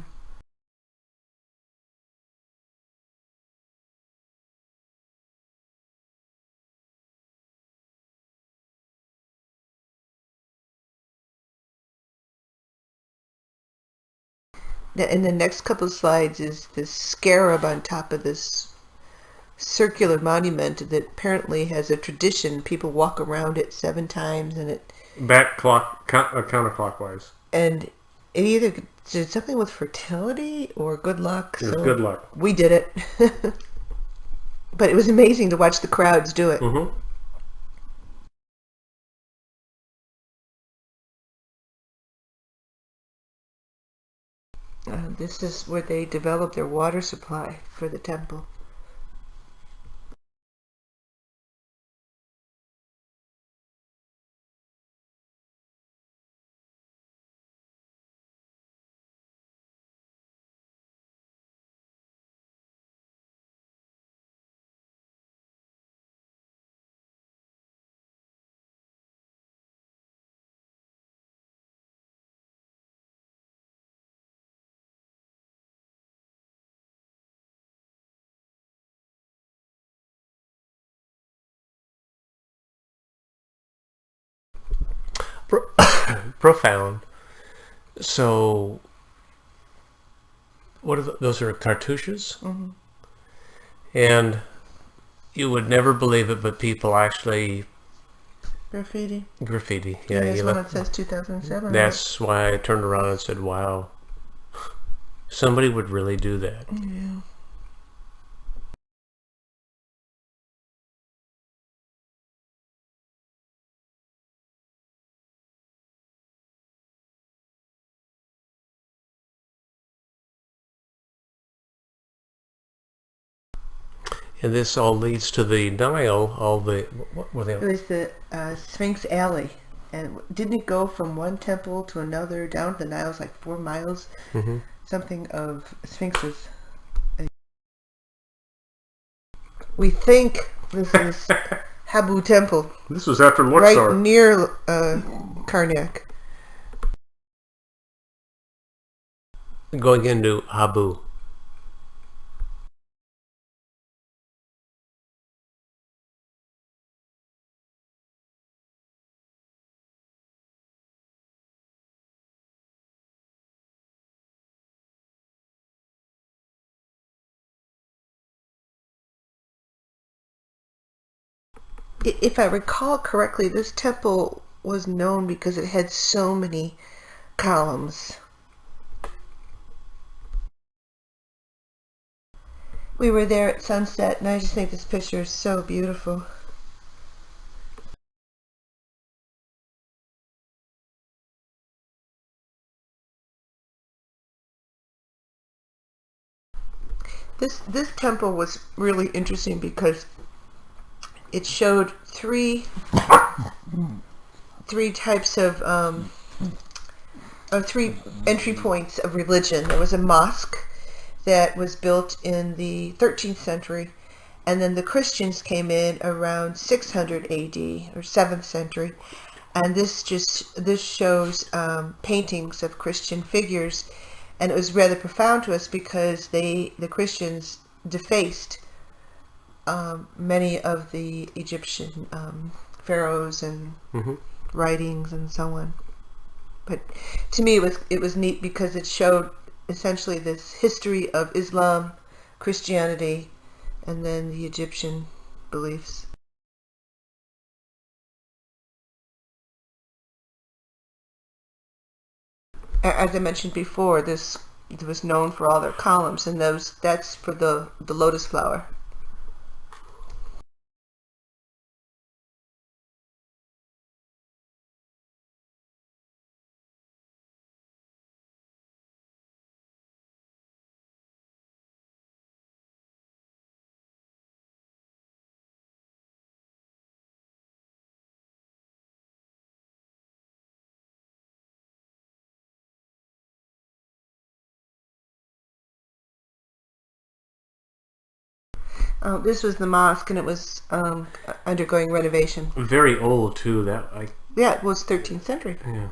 In the next couple of slides is this scarab on top of this circular monument that apparently has a tradition. People walk around it 7 times, and Back counterclockwise. and it either did something with fertility or good luck. It was good luck. We did it. But it was amazing to watch the crowds do it. Mm-hmm. This is where they developed their water supply for the temple. Profound. So, what are those? Are cartouches? Mm-hmm. And you would never believe it, but people actually Graffiti. Yeah, That's when it says 2007. That's why I turned around and said, "Wow, somebody would really do that." Yeah. And this all leads to the Nile. All the what were they? It was the Sphinx Alley. And didn't it go from one temple to another down the Nile? It was like 4 miles. Mm-hmm. Something of sphinxes. We think this is Habu Temple. This was after Luxor. Right near Karnak. Going into Habu. If I recall correctly, this temple was known because it had so many columns. We were there at sunset, and I just think this picture is so beautiful. This temple was really interesting because it showed three types of three entry points of religion. There was a mosque that was built in the 13th century, and then the Christians came in around 600 AD or 7th century, and this shows paintings of Christian figures, and it was rather profound to us because the Christians defaced many of the Egyptian pharaohs and writings and so on. But to me, it was neat because it showed essentially this history of Islam, Christianity, and then the Egyptian beliefs. As I mentioned before, this was known for all their columns, and that's for the lotus flower. This was the mosque, and it was undergoing renovation. Very old too. Yeah, it was 13th century. Yeah.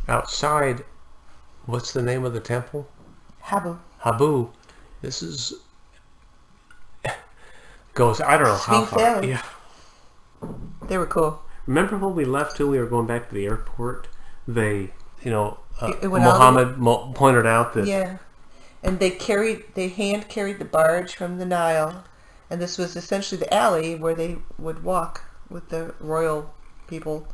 Outside, what's the name of the temple? Habu. Habu. This is goes. I don't know how Sphinx far. Alley. Yeah. They were cool. Remember when we left too? We were going back to the airport. They, went Muhammad pointed out that. Yeah. And they hand carried the barge from the Nile, and this was essentially the alley where they would walk with the royal people.